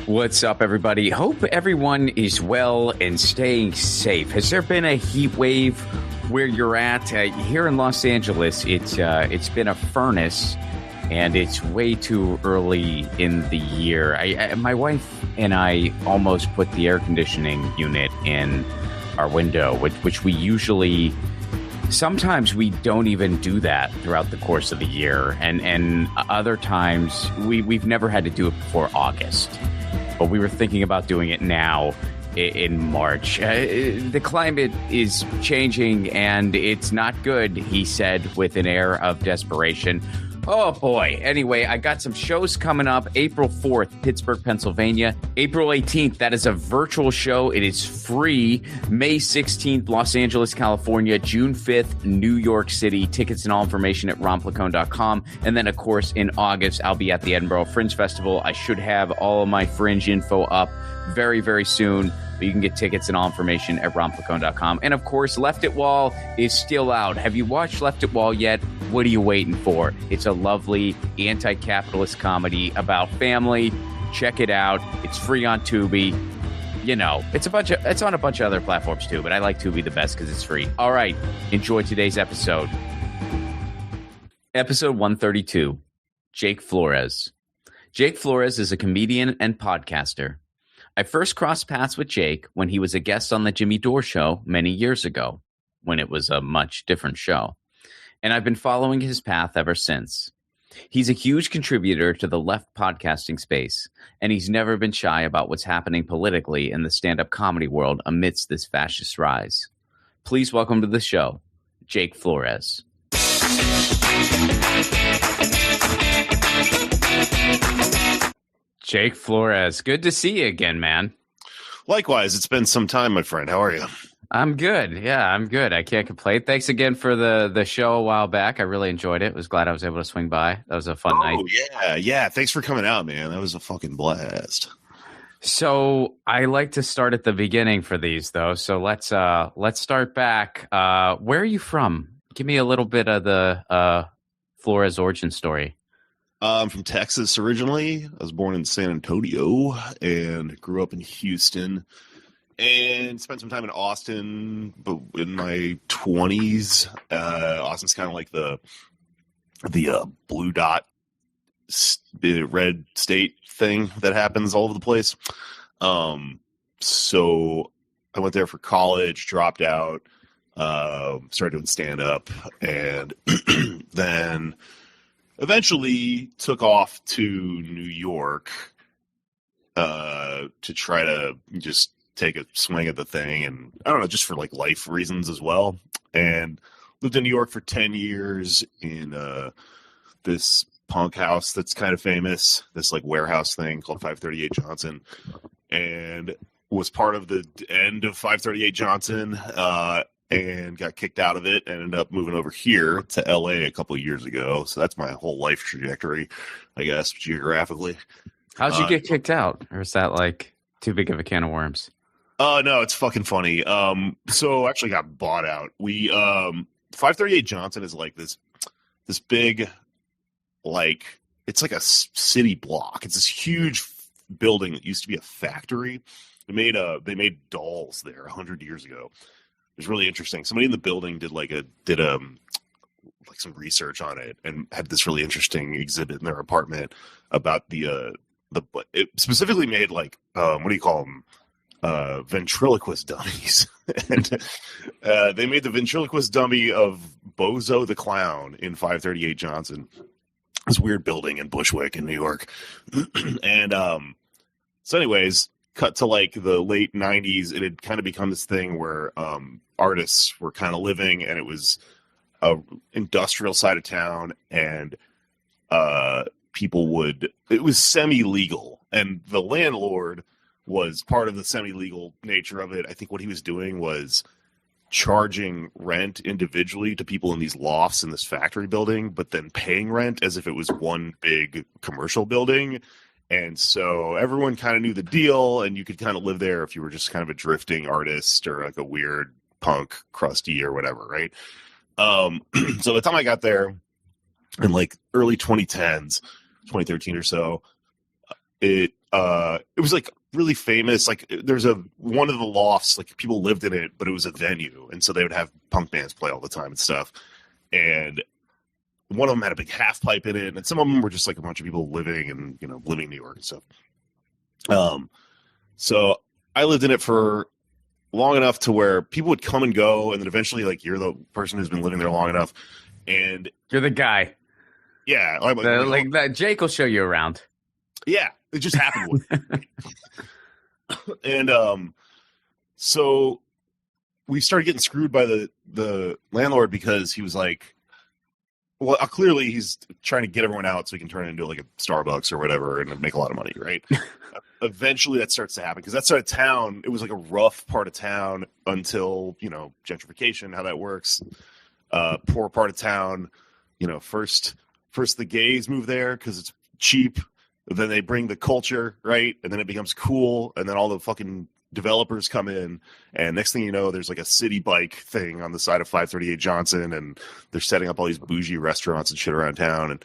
What's up, everybody? Hope everyone is well and staying safe. Has there been a heat wave where you're at? Here in Los Angeles, it's been a furnace, and it's way too early in the year. My wife and I almost put the air conditioning unit in our window, which we usually... Sometimes we don't even do that throughout the course of the year, and other times we've never had to do it before August. But we were thinking about doing it now in March. The climate is changing, and it's not good, he said with an air of desperation. Oh, boy. Anyway, I got some shows coming up. April 4th, Pittsburgh, Pennsylvania. April 18th, that is a virtual show. It is free. May 16th, Los Angeles, California. June 5th, New York City. Tickets and all information at romplacone.com. And then, of course, in August, I'll be at the Edinburgh Fringe Festival. I should have all of my Fringe info up very, very soon. But you can get tickets and all information at romplacone.com. And, of course, Left at Wall is still out. Have you watched Left at Wall yet? What are you waiting for? It's a lovely anti-capitalist comedy about family. Check it out. It's free on Tubi. You know, it's on a bunch of other platforms too, but I like Tubi the best because it's free. All right, enjoy today's episode. Episode 132, Jake Flores. Jake Flores is a comedian and podcaster. I first crossed paths with Jake when he was a guest on the Jimmy Dore Show many years ago, when it was a much different show. And I've been following his path ever since. He's a huge contributor to the left podcasting space, and he's never been shy about what's happening politically in the stand-up comedy world amidst this fascist rise. Please welcome to the show, Jake Flores. Jake Flores, good to see you again, man. Likewise, it's been some time, my friend. How are you? I'm good. Yeah, I'm good. I can't complain. Thanks again for the show a while back. I really enjoyed it. Was glad I was able to swing by. That was a fun night. Oh, yeah. Thanks for coming out, man. That was a fucking blast. So I like to start at the beginning for these, though. So let's start back. Where are you from? Give me a little bit of the Flores origin story. I'm from Texas originally. I was born in San Antonio and grew up in Houston. And spent some time in Austin, but in my 20s. Austin's kind of like the blue dot, red state thing that happens all over the place. So I went there for college, dropped out, started doing stand-up, and then eventually took off to New York to try to just take a swing at the thing, and I don't know, just for like life reasons as well. And lived in New York for 10 years in this punk house that's kind of famous, this like warehouse thing called 538 Johnson, and was part of the end of 538 Johnson, and got kicked out of it and ended up moving over here to LA a couple of years ago. So that's my whole life trajectory, I guess, geographically. How'd you get kicked out? Or is that like too big of a can of worms? No, it's fucking funny. So I actually got bought out. 538 Johnson is like this big, like, it's like a city block. It's this huge building that used to be a factory. They made dolls there 100 years ago. It was really interesting. Somebody in the building did some research on it and had this really interesting exhibit in their apartment about it specifically made like, what do you call them? Ventriloquist dummies. And they made the ventriloquist dummy of Bozo the Clown in 538 Johnson. This weird building in Bushwick in New York. And so anyways, cut to like the late 90s, it had kind of become this thing where artists were kind of living, and it was a industrial side of town, and it was semi-legal, and the landlord was part of the semi-legal nature of it. I think what he was doing was charging rent individually to people in these lofts in this factory building, but then paying rent as if it was one big commercial building. And so everyone kind of knew the deal, and you could kind of live there if you were just kind of a drifting artist or like a weird punk crusty or whatever, right? So by the time I got there in like early 2010s, 2013 or so, it it was like really famous. Like there's one of the lofts, like people lived in it, but it was a venue, and so they would have punk bands play all the time and stuff. And one of them had a big half pipe in it, and some of them were just like a bunch of people living in New York and stuff. So I lived in it for long enough to where people would come and go, and then eventually, like, you're the person who's been living there long enough, and you're the guy. Yeah, like that. Jake will show you around. Yeah, it just happened. And so we started getting screwed by the landlord because he was like, well, clearly he's trying to get everyone out so he can turn it into like a Starbucks or whatever and make a lot of money, right? Eventually that starts to happen because that side of town, it was like a rough part of town until, gentrification, how that works. Poor part of town, first the gays move there because it's cheap. Then they bring the culture, right? And then it becomes cool. And then all the fucking developers come in. And next thing you know, there's like a city bike thing on the side of 538 Johnson. And they're setting up all these bougie restaurants and shit around town.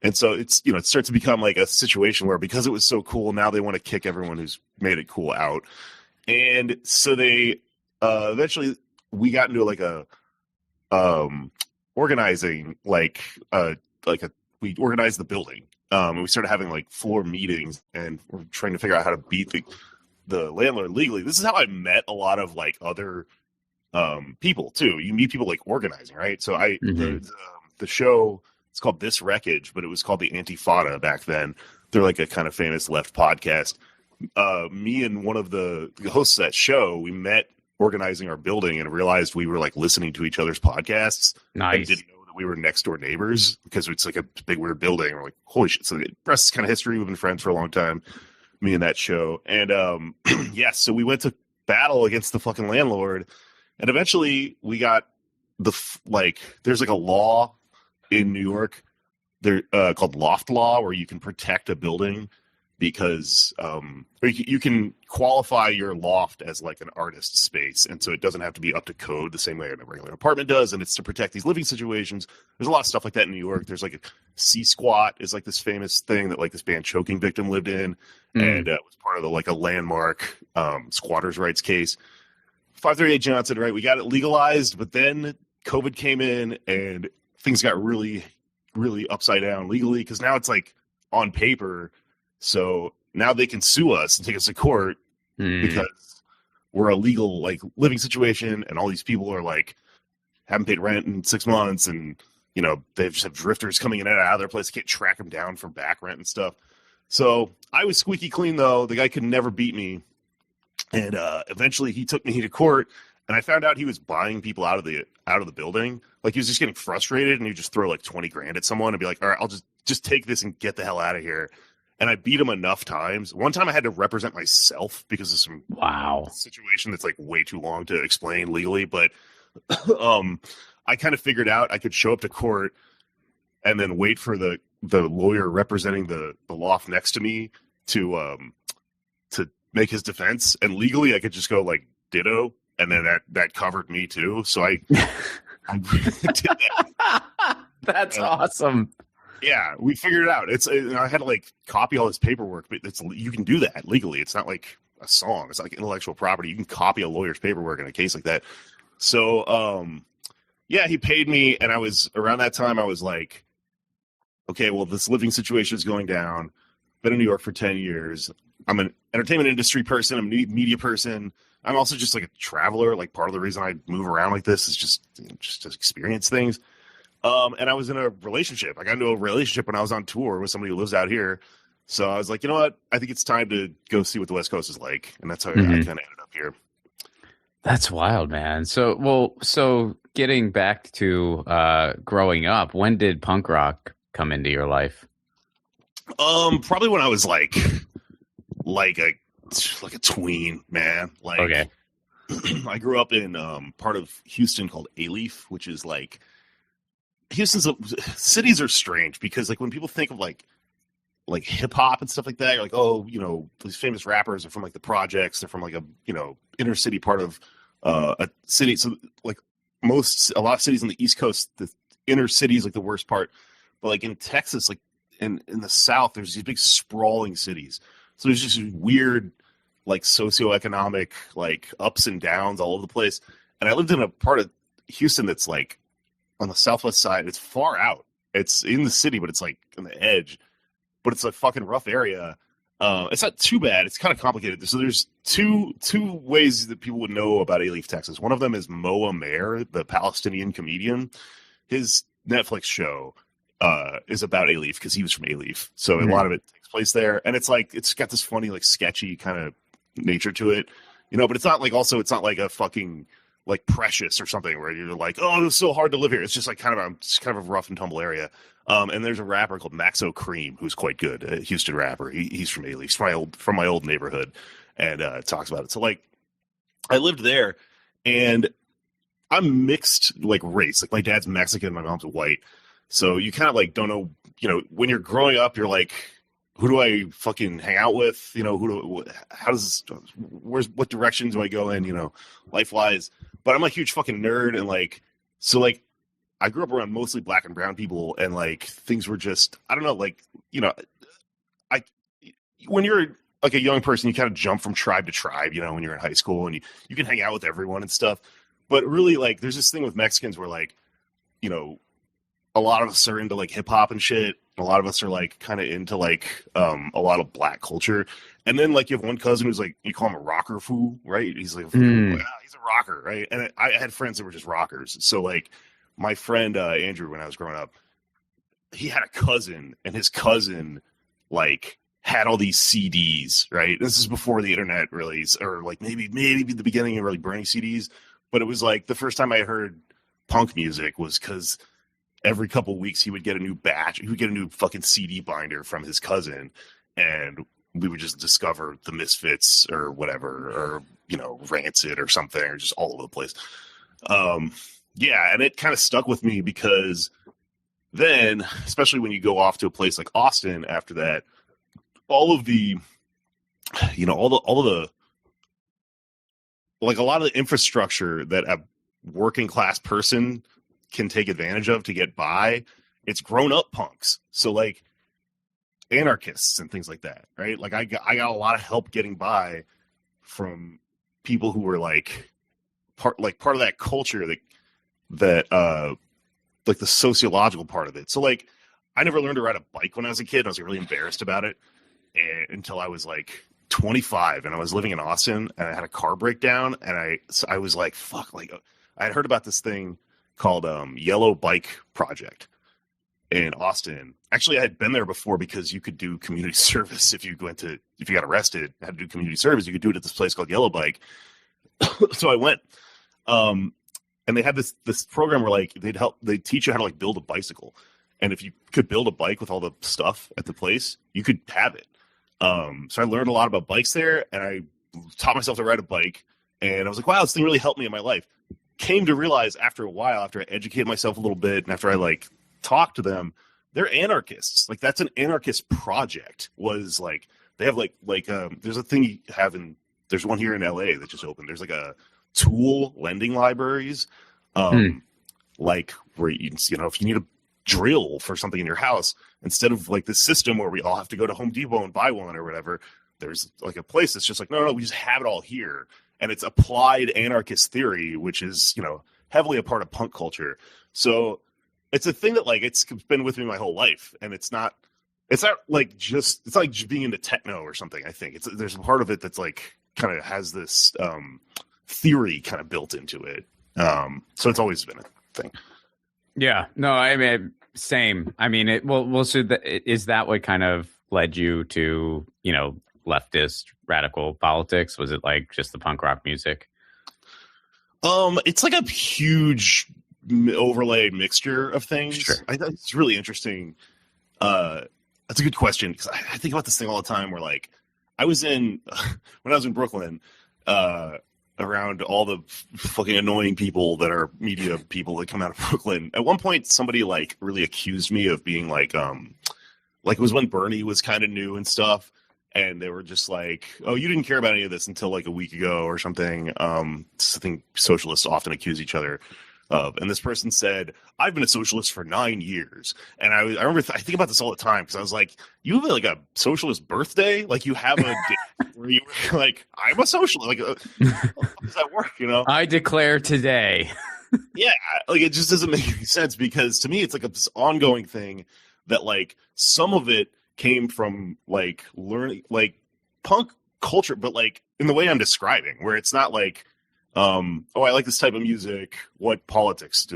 And so it's, it starts to become like a situation where because it was so cool, now they want to kick everyone who's made it cool out. And so they eventually we got into like a organizing, we organized the building. And we started having like floor meetings, and we're trying to figure out how to beat the landlord legally. This is how I met a lot of like other people too. You meet people like organizing, right? So the show, it's called This Wreckage, but it was called the Antifada back then. They're like a kind of famous left podcast. Me and one of the hosts of that show, we met organizing our building and realized we were like listening to each other's podcasts. Nice. And didn't know that we were next door neighbors because it's like a big weird building. We're like, holy shit. So the rest is kind of history. We've been friends for a long time, me and that show. And so we went to battle against the fucking landlord, and eventually we got there's like a law in New York there called loft law where you can protect a building because or you can qualify your loft as like an artist space, and so it doesn't have to be up to code the same way a regular apartment does, and it's to protect these living situations. There's a lot of stuff like that in New York. There's like a C-squat is like this famous thing that like this band Choking Victim lived in, and it was part of a landmark squatters' rights case. 538 Johnson, right? We got it legalized, but then COVID came in and things got really, really upside down legally because now it's like on paper. So now they can sue us and take us to court because we're a legal like living situation, and all these people are like haven't paid rent in 6 months, and they just have drifters coming in and out of their place. They can't track them down for back rent and stuff. So I was squeaky clean though. The guy could never beat me, and eventually he took me to court, and I found out he was buying people out of the building. Like he was just getting frustrated, and he'd just throw like 20 grand at someone and be like, all right, I'll just take this and get the hell out of here. And I beat him enough times. One time I had to represent myself because of some situation that's like way too long to explain legally. But I kind of figured out I could show up to court and then wait for the lawyer representing the loft next to me to make his defense. And legally I could just go like ditto. And then that covered me too. So I did that. That's awesome. Yeah, we figured it out. I had to like copy all this paperwork, but you can do that legally. It's not like a song. It's like intellectual property. You can copy a lawyer's paperwork in a case like that. So, he paid me, and around that time I was like, okay, well, this living situation is going down. Been in New York for 10 years. I'm an entertainment industry person. I'm a media person. I'm also just like a traveler. Like part of the reason I move around like this is just to experience things. And I was in a relationship. I got into a relationship when I was on tour with somebody who lives out here. So I was like, you know what? I think it's time to go see what the West Coast is like. And that's how I kind of ended up here. That's wild, man. So getting back to growing up, when did punk rock come into your life? Probably when I was like a tween, man. Like, okay. I grew up in part of Houston called Alief, which is like cities are strange because like when people think of like hip hop and stuff like that, you're like, oh, these famous rappers are from like the projects. They're from like a inner city part of a city. So like a lot of cities on the East Coast, the inner city is like the worst part. But like in Texas, like and in the South, there's these big sprawling cities. So there's just weird, like, socioeconomic, like, ups and downs all over the place. And I lived in a part of Houston that's, like, on the southwest side. It's far out. It's in the city, but it's, like, on the edge. But it's a fucking rough area. It's not too bad. It's kind of complicated. So there's two ways that people would know about Alief, Texas. One of them is Mo Amer, the Palestinian comedian. His Netflix show is about Alief because he was from Alief. So a lot of it takes place there. And it's like, it's got this funny, like, sketchy kind of nature to it, you know, but it's not like, also, it's not like a fucking, like, Precious or something where you're like, oh, it's so hard to live here. It's just like kind of a rough and tumble area. And there's a rapper called Maxo Cream who's quite good, a Houston rapper. He's from Alief. He's from my old neighborhood, and talks about it. So, like, I lived there, and I'm mixed, like, race. Like, my dad's Mexican, my mom's white. So you kind of, like, don't know, you know, when you're growing up, you're like, who do I fucking hang out with? You know, what direction do I go in, you know, life-wise? But I'm a huge fucking nerd, and, like, so, like, I grew up around mostly black and brown people, and, like, things were just, I don't know, like, you know, when you're, like, a young person, you kind of jump from tribe to tribe, you know, when you're in high school, and you can hang out with everyone and stuff. But really, like, there's this thing with Mexicans where, like, you know, a lot of us are into, like, hip-hop and shit. A lot of us are, like, kind of into, like, a lot of black culture. And then, like, you have one cousin who's, like, you call him a rocker fool, right? He's like, he's a rocker, right? And I had friends that were just rockers. So, like, my friend Andrew, when I was growing up, he had a cousin, and his cousin, like, had all these CDs, right? This is before the internet really, or, like, maybe the beginning of really burning CDs. But it was, like, the first time I heard punk music was because every couple weeks he would get a new batch. He would get a new fucking CD binder from his cousin, and we would just discover the Misfits or whatever, or, you know, Rancid or something, or just all over the place. Yeah, and it kind of stuck with me because then, especially when you go off to a place like Austin after that, all of the, you know, all of the, like, a lot of the infrastructure that a working class person can take advantage of to get by, it's grown up punks. So, like, anarchists and things like that, right? Like, I got a lot of help getting by from people who were, like, part of that culture that like, the sociological part of it. So, like, I never learned to ride a bike when I was a kid. I was, like, really embarrassed about it until I was, like, 25, and I was living in Austin, and I had a car breakdown, and I was like, fuck, like, I had heard about this thing called Yellow Bike Project in Austin. Actually, I had been there before because you could do community service if you got arrested, had to do community service. You could do it at this place called Yellow Bike. So I went, and they had this program where, like, they'd teach you how to, like, build a bicycle, and if you could build a bike with all the stuff at the place, you could have it. So I learned a lot about bikes there, and I taught myself to ride a bike, and I was like, wow, this thing really helped me in my life. Came to realize after a while, after I educated myself a little bit, and after I, like, talked to them, they're anarchists. Like, that's an anarchist project. Was like, they have like there's a thing you have there's one here in LA that just opened. There's, like, a tool lending libraries, like, where you know, if you need a drill for something in your house, instead of, like, this system where we all have to go to Home Depot and buy one or whatever, there's, like, a place that's just like, no, we just have it all here. And it's applied anarchist theory, which is, you know, heavily a part of punk culture. So it's a thing that, like, it's been with me my whole life, and it's not like just being into techno or something. I think there's a part of it that's, like, kind of has this theory kind of built into it. So it's always been a thing. Yeah, no, I mean, same. I mean, is that what kind of led you to, you know, leftist radical politics? Was it, like, just the punk rock music? It's like a huge overlay mixture of things. Sure. I thought it's really interesting. That's a good question, because I think about this thing all the time where, like, when I was in Brooklyn, around all the fucking annoying people that are media people that come out of Brooklyn. At one point, somebody, like, really accused me of being, like it was when Bernie was kind of new and stuff. And they were just like, oh, you didn't care about any of this until, like, a week ago or something. I think socialists often accuse each other And this person said, "I've been a socialist for 9 years." And I remember I think about this all the time because I was like, "You have like a socialist birthday? Like you have a day where you were like, I'm a socialist? Like, how does that work? You know?" I declare today. Yeah, like it just doesn't make any sense because to me it's like this ongoing thing that like some of it came from like learning like punk culture, but like in the way I'm describing, where it's not like oh, I like this type of music, what politics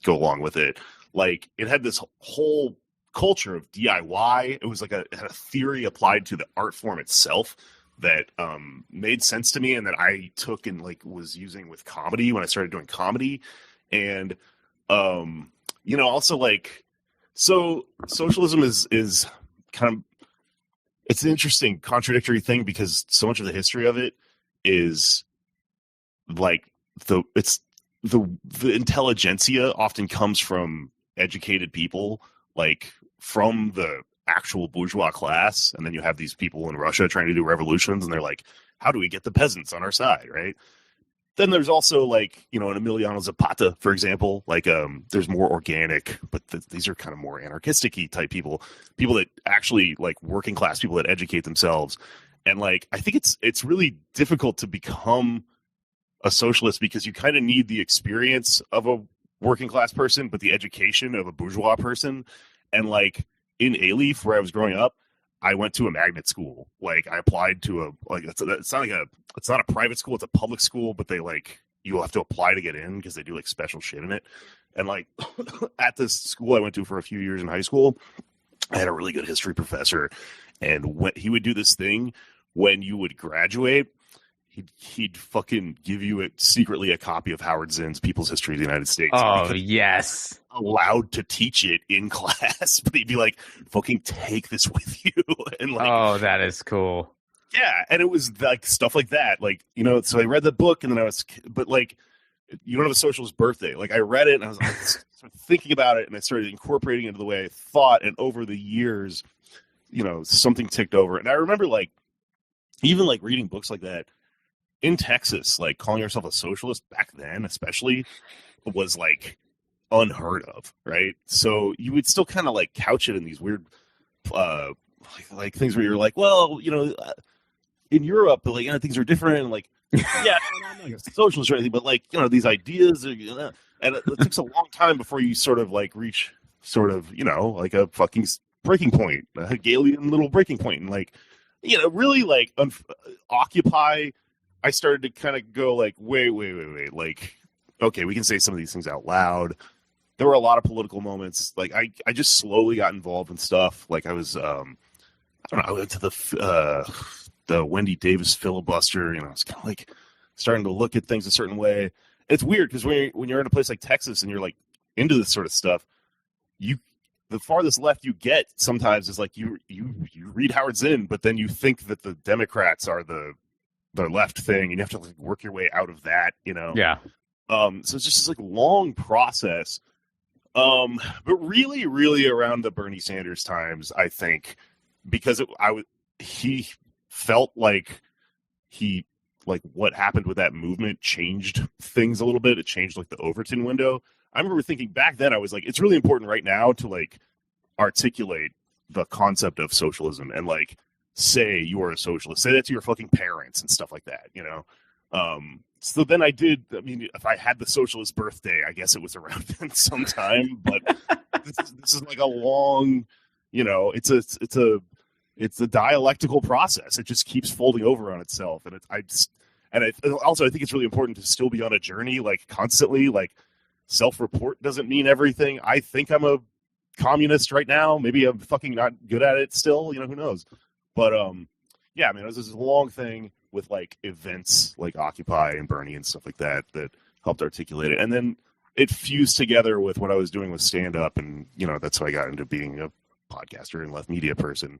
go along with it. Like it had this whole culture of DIY. It was like it had a theory applied to the art form itself that made sense to me and that I took and like was using with comedy when I started doing comedy. And also like so socialism is kind of it's an interesting contradictory thing because so much of the history of it is like the intelligentsia often comes from educated people, like from the actual bourgeois class, and then you have these people in Russia trying to do revolutions, and they're like, how do we get the peasants on our side, right? Then there's also like, an Emiliano Zapata, for example, like there's more organic, but these are kind of more anarchistic-y type people that actually like working class people that educate themselves. And like, I think it's really difficult to become a socialist because you kind of need the experience of a working class person, but the education of a bourgeois person. And like in A-Leaf, where I was growing up, I went to a magnet school. Like I applied to it's not a private school, it's a public school, but they like, you'll have to apply to get in because they do like special shit in it. And like at this school I went to for a few years in high school, I had a really good history professor, and when he would do this thing when you would graduate, he'd fucking give you secretly a copy of Howard Zinn's People's History of the United States. Oh, yes. Allowed to teach it in class, but he'd be like, fucking take this with you. And like, oh, that is cool. Yeah, and it was like stuff like that. Like, so I read the book and then but like, you don't have a socialist birthday. Like I read it and I was like, started thinking about it and I started incorporating it into the way I thought. And over the years, something ticked over. And I remember like, even like reading books like that, in Texas, like calling yourself a socialist back then, especially, was like unheard of, right? So you would still kind of like couch it in these weird, like things where you're like, well, in Europe, like things are different, and like, yeah, I'm not like a socialist or anything, but like, these ideas, and it takes a long time before you sort of like reach sort of, like a fucking breaking point, a Hegelian little breaking point, and like, really like Occupy. I started to kind of go like, wait. Like, okay, we can say some of these things out loud. There were a lot of political moments. Like, I just slowly got involved in stuff. Like, I was, I went to the Wendy Davis filibuster. It's kind of like starting to look at things a certain way. It's weird because when you're in a place like Texas and you're like into this sort of stuff, the farthest left you get sometimes is like you read Howard Zinn, but then you think that the Democrats are the left thing, and you have to like work your way out of that, Yeah. So it's just this like long process. But really, really around the Bernie Sanders times, I think, because he felt like what happened with that movement changed things a little bit. It changed like the Overton window. I remember thinking back then, I was like, it's really important right now to like articulate the concept of socialism and like say you are a socialist, say that to your fucking parents and stuff like that, So then if I had the socialist birthday, I guess it was around then sometime, but this is like a long, it's a dialectical process. It just keeps folding over on itself. And I think it's really important to still be on a journey, like constantly, like self-report doesn't mean everything. I think I'm a communist right now. Maybe I'm fucking not good at it still, who knows? But yeah, it was this long thing with like events like Occupy and Bernie and stuff like that helped articulate it. And then it fused together with what I was doing with stand up, and that's how I got into being a podcaster and left media person.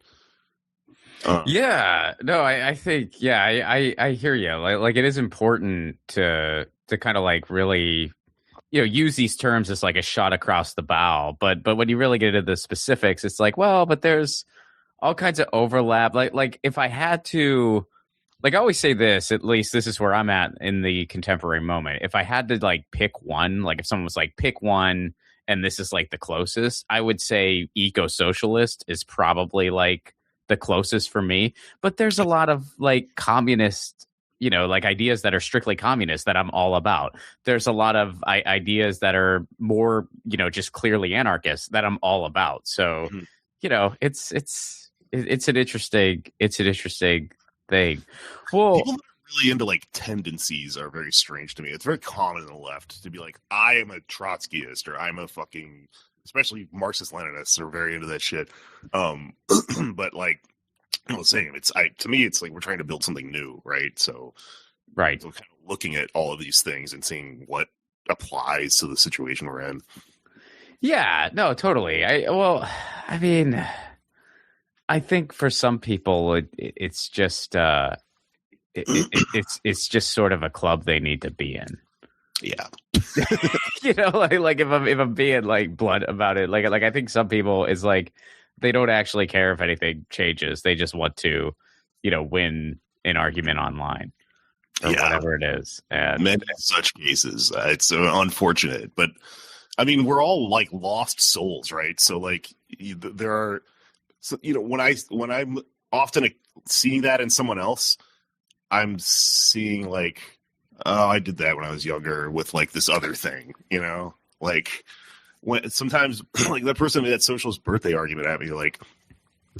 Yeah, no, I think, yeah, I hear you. Like it is important to kind of like really, use these terms as like a shot across the bow. But when you really get into the specifics, it's like, well, but there's all kinds of overlap. Like if I had to like I always say this, at least this is where I'm at in the contemporary moment. If I had to like pick one, like if someone was like, pick one, and this is like the closest, I would say eco-socialist is probably like the closest for me. But there's a lot of like communist, like ideas that are strictly communist that I'm all about. There's a lot of ideas that are more, just clearly anarchist that I'm all about. So, it's an interesting thing. Well, people that are really into like tendencies are very strange to me. It's very common in the left to be like, I am a Trotskyist, or I'm a fucking, especially Marxist Leninists are very into that shit. But like, same. To me, it's like we're trying to build something new, right? So kind of looking at all of these things and seeing what applies to the situation we're in. Yeah, no, totally. I think for some people, it's just it's just sort of a club they need to be in. Yeah, like if I'm being like blunt about it, like I think some people is like they don't actually care if anything changes. They just want to, win an argument online or whatever it is. And in such cases, it's unfortunate, but I mean, we're all like lost souls, right? So like there are. So, when I'm often seeing that in someone else, I'm seeing like, oh, I did that when I was younger with like this other thing, like when sometimes like that person made that socialist birthday argument at me, like,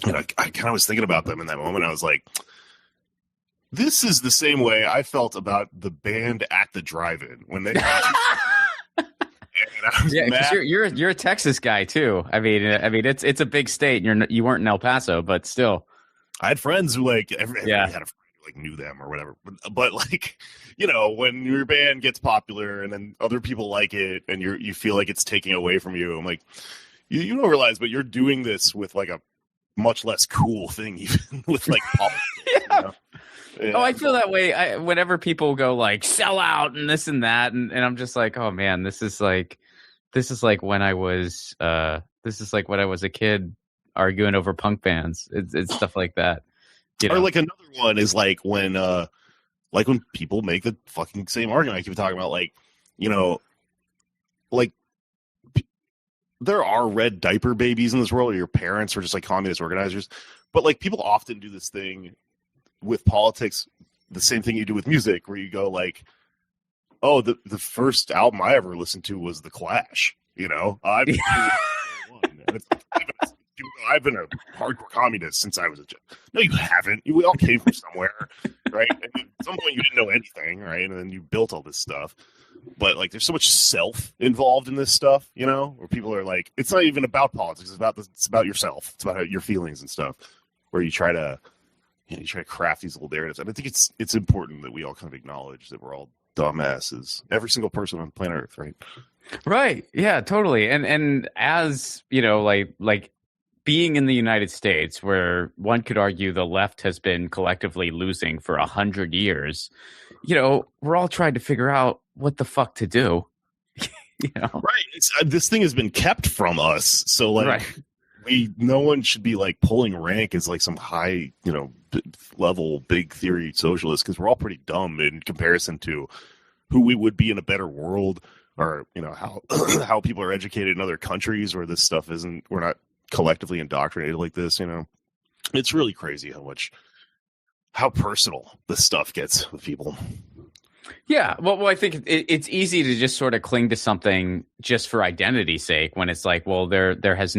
I kind of was thinking about them in that moment. I was like, this is the same way I felt about the band at the drive-in when they. Yeah, because you're a Texas guy too. I mean, it's a big state. And you weren't in El Paso, but still, I had friends who like everybody had a friend who like knew them or whatever. But like, when your band gets popular and then other people like it, and you feel like it's taking away from you. I'm like, you don't realize, but you're doing this with like a much less cool thing, even with like politics. Yeah. Yeah. Oh, I feel that way. Whenever people go like sell out and this and that, and I'm just like, oh man, this is like when I was a kid arguing over punk bands. It's stuff like that. Or like another one is like when people make the fucking same argument I keep talking about, like, like there are red diaper babies in this world, or your parents are just like communist organizers, but like people often do this thing with politics, the same thing you do with music, where you go like, oh, the first album I ever listened to was The Clash. I've been a hardcore communist since I was a child. No, you haven't. We all came from somewhere, right? And at some point you didn't know anything, right? And then you built all this stuff. But like, there's so much self involved in this stuff, where people are like, it's not even about politics. It's about yourself. It's about your feelings and stuff. Where you try to craft these little narratives. And I think it's important that we all kind of acknowledge that we're all dumbasses. Every person on planet Earth, right? Right. Yeah, totally. And as, like being in the United States, where one could argue the left has been collectively losing for 100 years, we're all trying to figure out what the fuck to do. Right. This thing has been kept from us. So like, right. No one should be like pulling rank as like some high, level big theory socialist, because we're all pretty dumb in comparison to who we would be in a better world, or how people are educated in other countries where this stuff we're not collectively indoctrinated like this. It's really crazy how personal this stuff gets with people. Yeah, well, I think it's easy to just sort of cling to something just for identity's sake, when it's like, well, there has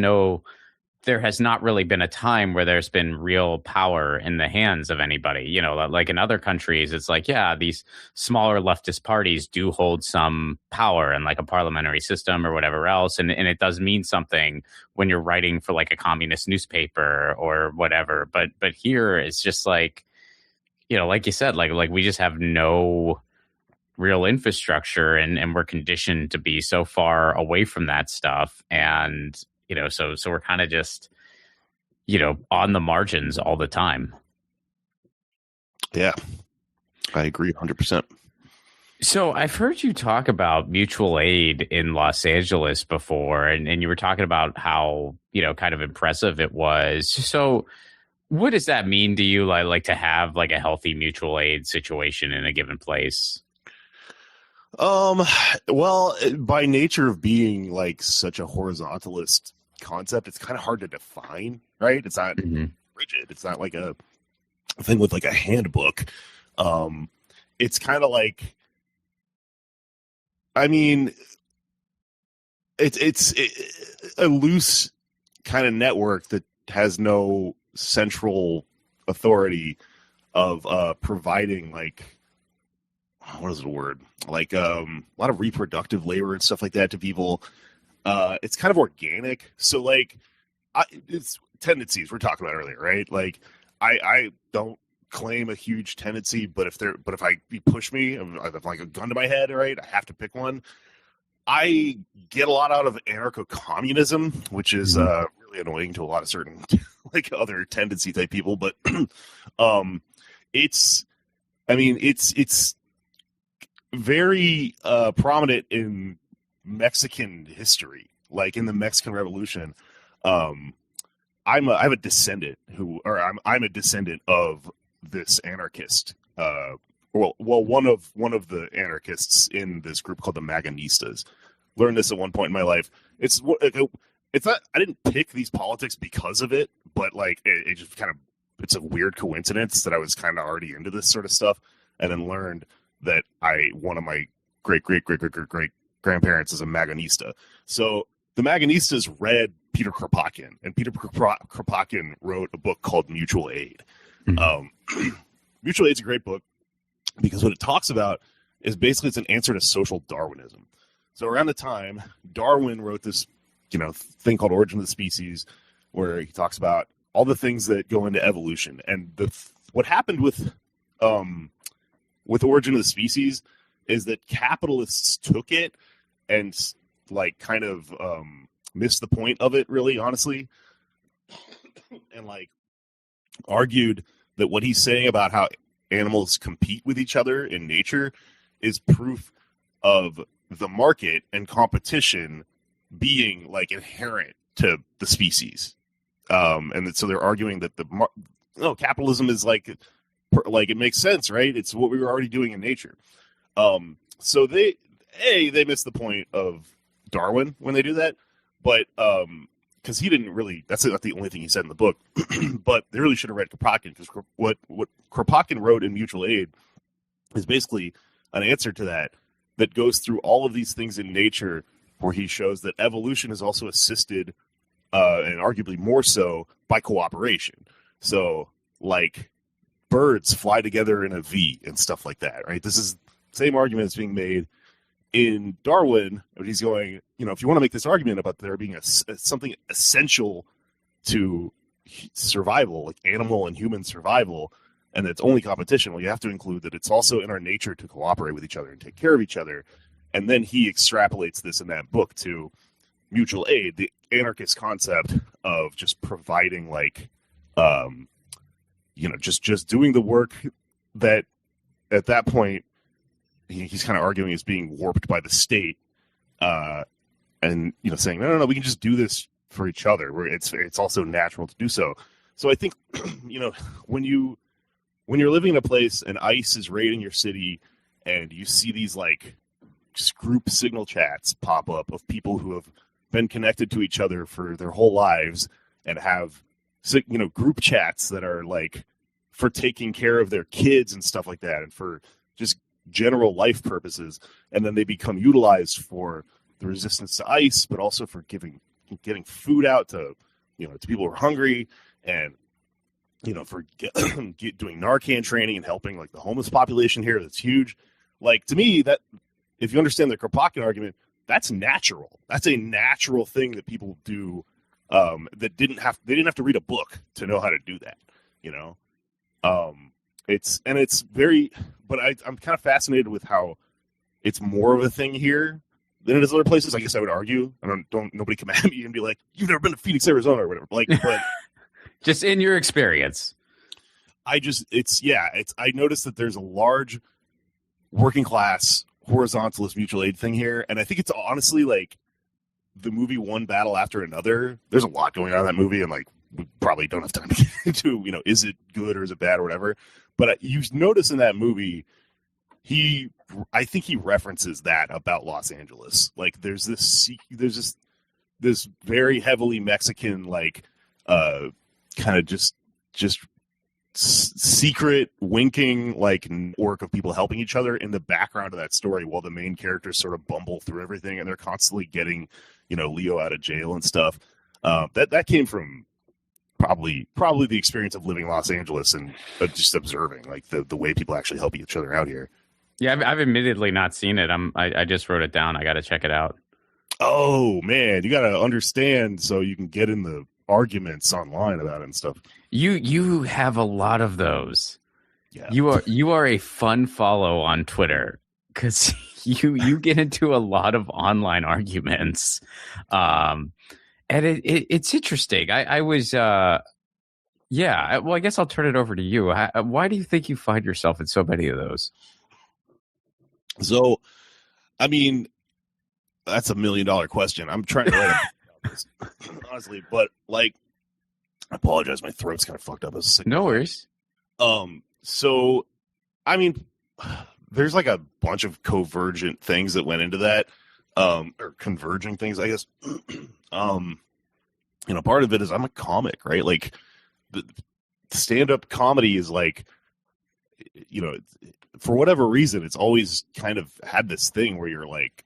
not really been a time where there's been real power in the hands of anybody. Like in other countries, it's like, yeah, these smaller leftist parties do hold some power in like a parliamentary system or whatever else. And it does mean something when you're writing for like a communist newspaper or whatever. But here it's just like, like you said, like we just have no real infrastructure, and we're conditioned to be so far away from that stuff. And, so we're kind of just, on the margins all the time. Yeah, I agree 100%. So I've heard you talk about mutual aid in Los Angeles before, and you were talking about how, kind of impressive it was. So What does that mean to you? Like to have like a healthy mutual aid situation in a given place? Well, by nature of being like such a horizontalist concept, it's kind of hard to define, right? It's not rigid. It's not like a thing with like a handbook. It's kind of like, I mean, it's a loose kind of network that has no central authority of providing like, what is the word? Like a lot of reproductive labor and stuff like that to people. It's kind of organic. So like, it's tendencies we're talking about earlier, right? Like, I don't claim a huge tendency, but if you push me, if like a gun to my head, right, I have to pick one. I get a lot out of anarcho-communism, which is really annoying to a lot of certain like other tendency type people, but it's very prominent in Mexican history, like in the Mexican Revolution. I'm a descendant I'm a descendant of this anarchist. One of the anarchists in this group called the Magonistas. Learned this at one point in my life. It's not. I didn't pick these politics because of it, but like it just kind of, it's a weird coincidence that I was kind of already into this sort of stuff, and then learned that one of my great grandparents is a Magonista. So the Magonistas read Peter Kropotkin, and Peter Kropotkin wrote a book called Mutual Aid. Mutual Aid is a great book because what it talks about is basically it's an answer to social Darwinism. So around the time, Darwin wrote this, thing called Origin of the Species, where he talks about all the things that go into evolution. And what happened with Origin of the Species is that capitalists took it and like kind of missed the point of it, really, honestly, and like argued that what he's saying about how animals compete with each other in nature is proof of the market and competition being like inherent to the species. And so they're arguing that capitalism is like it makes sense, right? It's what we were already doing in nature. So they missed the point of Darwin when they do that, but because he didn't really, that's not the only thing he said in the book, but they really should have read Kropotkin, because what Kropotkin wrote in Mutual Aid is basically an answer to that goes through all of these things in nature, where he shows that evolution is also assisted, and arguably more so, by cooperation. So, like, birds fly together in a V and stuff like that, right? This is the same argument that's being made in Darwin. He's going, if you want to make this argument about there being something essential to survival, like animal and human survival, and it's only competition, well, you have to include that it's also in our nature to cooperate with each other and take care of each other. And then he extrapolates this in that book to mutual aid, the anarchist concept of just providing, like, just doing the work that at that point he's kind of arguing is being warped by the state, and saying no, we can just do this for each other, where it's also natural to do so. So I think when you're living in a place and ICE is raiding your city, and you see these like just group signal chats pop up of people who have been connected to each other for their whole lives and have group chats that are like for taking care of their kids and stuff like that, and for just general life purposes, and then they become utilized for the resistance to ICE, but also for getting food out to to people who are hungry, and for doing Narcan training and helping like the homeless population here. That's huge. Like, to me, that if you understand the Kropotkin argument, that's natural. That's a natural thing that people do. They didn't have to read a book to know how to do that. It's very, but I'm kind of fascinated with how it's more of a thing here than it is other places. I guess I would argue. Nobody come at me and be like, "You've never been to Phoenix, Arizona," or whatever. Like, but just in your experience, I noticed that there's a large working class horizontalist mutual aid thing here, and I think it's honestly like the movie One Battle After Another. There's a lot going on in that movie, and like we probably don't have time to get into, is it good or is it bad or whatever. But you notice in that movie, I think he references that about Los Angeles. Like there's this very heavily Mexican, like, kind of just secret winking, like, network of people helping each other in the background of that story while the main characters sort of bumble through everything, and they're constantly getting, Leo out of jail and stuff. That came from probably the experience of living in Los Angeles and just observing, like, the way people actually help each other out here. Yeah, I've admittedly not seen it. I just wrote it down. I got to check it out. Oh man, you got to understand so you can get in the arguments online about it and stuff. You have a lot of those. Yeah. You are a fun follow on Twitter because you get into a lot of online arguments, and it's interesting. I was well, I guess I'll turn it over to you. Why do you think you find yourself in so many of those? So, I mean, that's $1 million question. I'm trying to write about this, honestly, but like, I apologize. My throat's kind of fucked up. I was sick. No worries. So, I mean, there's like a bunch of convergent things that went into that, or converging things, I guess. Part of it is I'm a comic, right? Like, the stand-up comedy is like, for whatever reason, it's always kind of had this thing where you're like,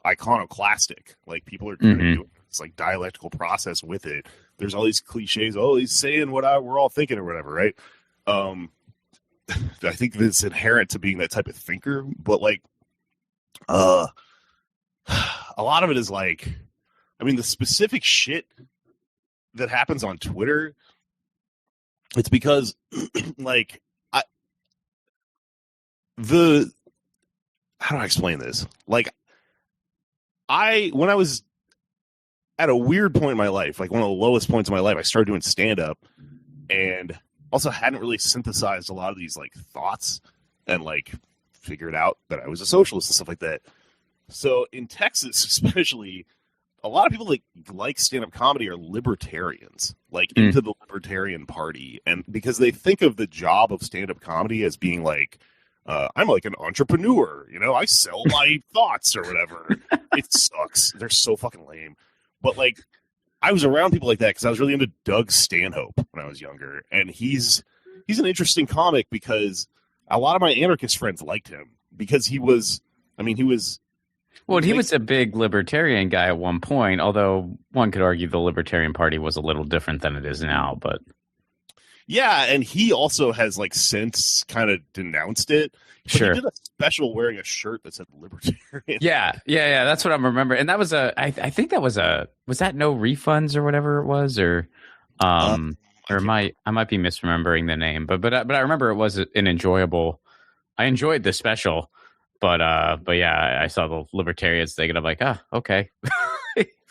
iconoclastic. Like, people are kind of doing this like dialectical process with it. There's all these cliches. Oh, he's saying what we're all thinking or whatever, right? I think that's inherent to being that type of thinker. But like, a lot of it is like, I mean, the specific shit that happens on Twitter, it's because like how do I explain this? Like, when I was at a weird point in my life, like one of the lowest points in my life, I started doing stand-up and also hadn't really synthesized a lot of these like thoughts and like figured out that I was a socialist and stuff like that. So in Texas, especially, a lot of people like stand-up comedy are libertarians, like into the Libertarian Party. And because they think of the job of stand-up comedy as being like, I'm like an entrepreneur, I sell my thoughts or whatever. It sucks. They're so fucking lame. But like, I was around people like that because I was really into Doug Stanhope when I was younger. And he's an interesting comic because a lot of my anarchist friends liked him because he was a big libertarian guy at one point, although one could argue the Libertarian Party was a little different than it is now, but yeah, and he also has like since kind of denounced it. Sure. He did a special wearing a shirt that said libertarian. Yeah. That's what I'm remembering. And that was I think that was that No Refunds or whatever it was, or I might be misremembering the name, but I remember it was an enjoyable. I enjoyed the special, but yeah, I saw the libertarians thing and I'm like, okay,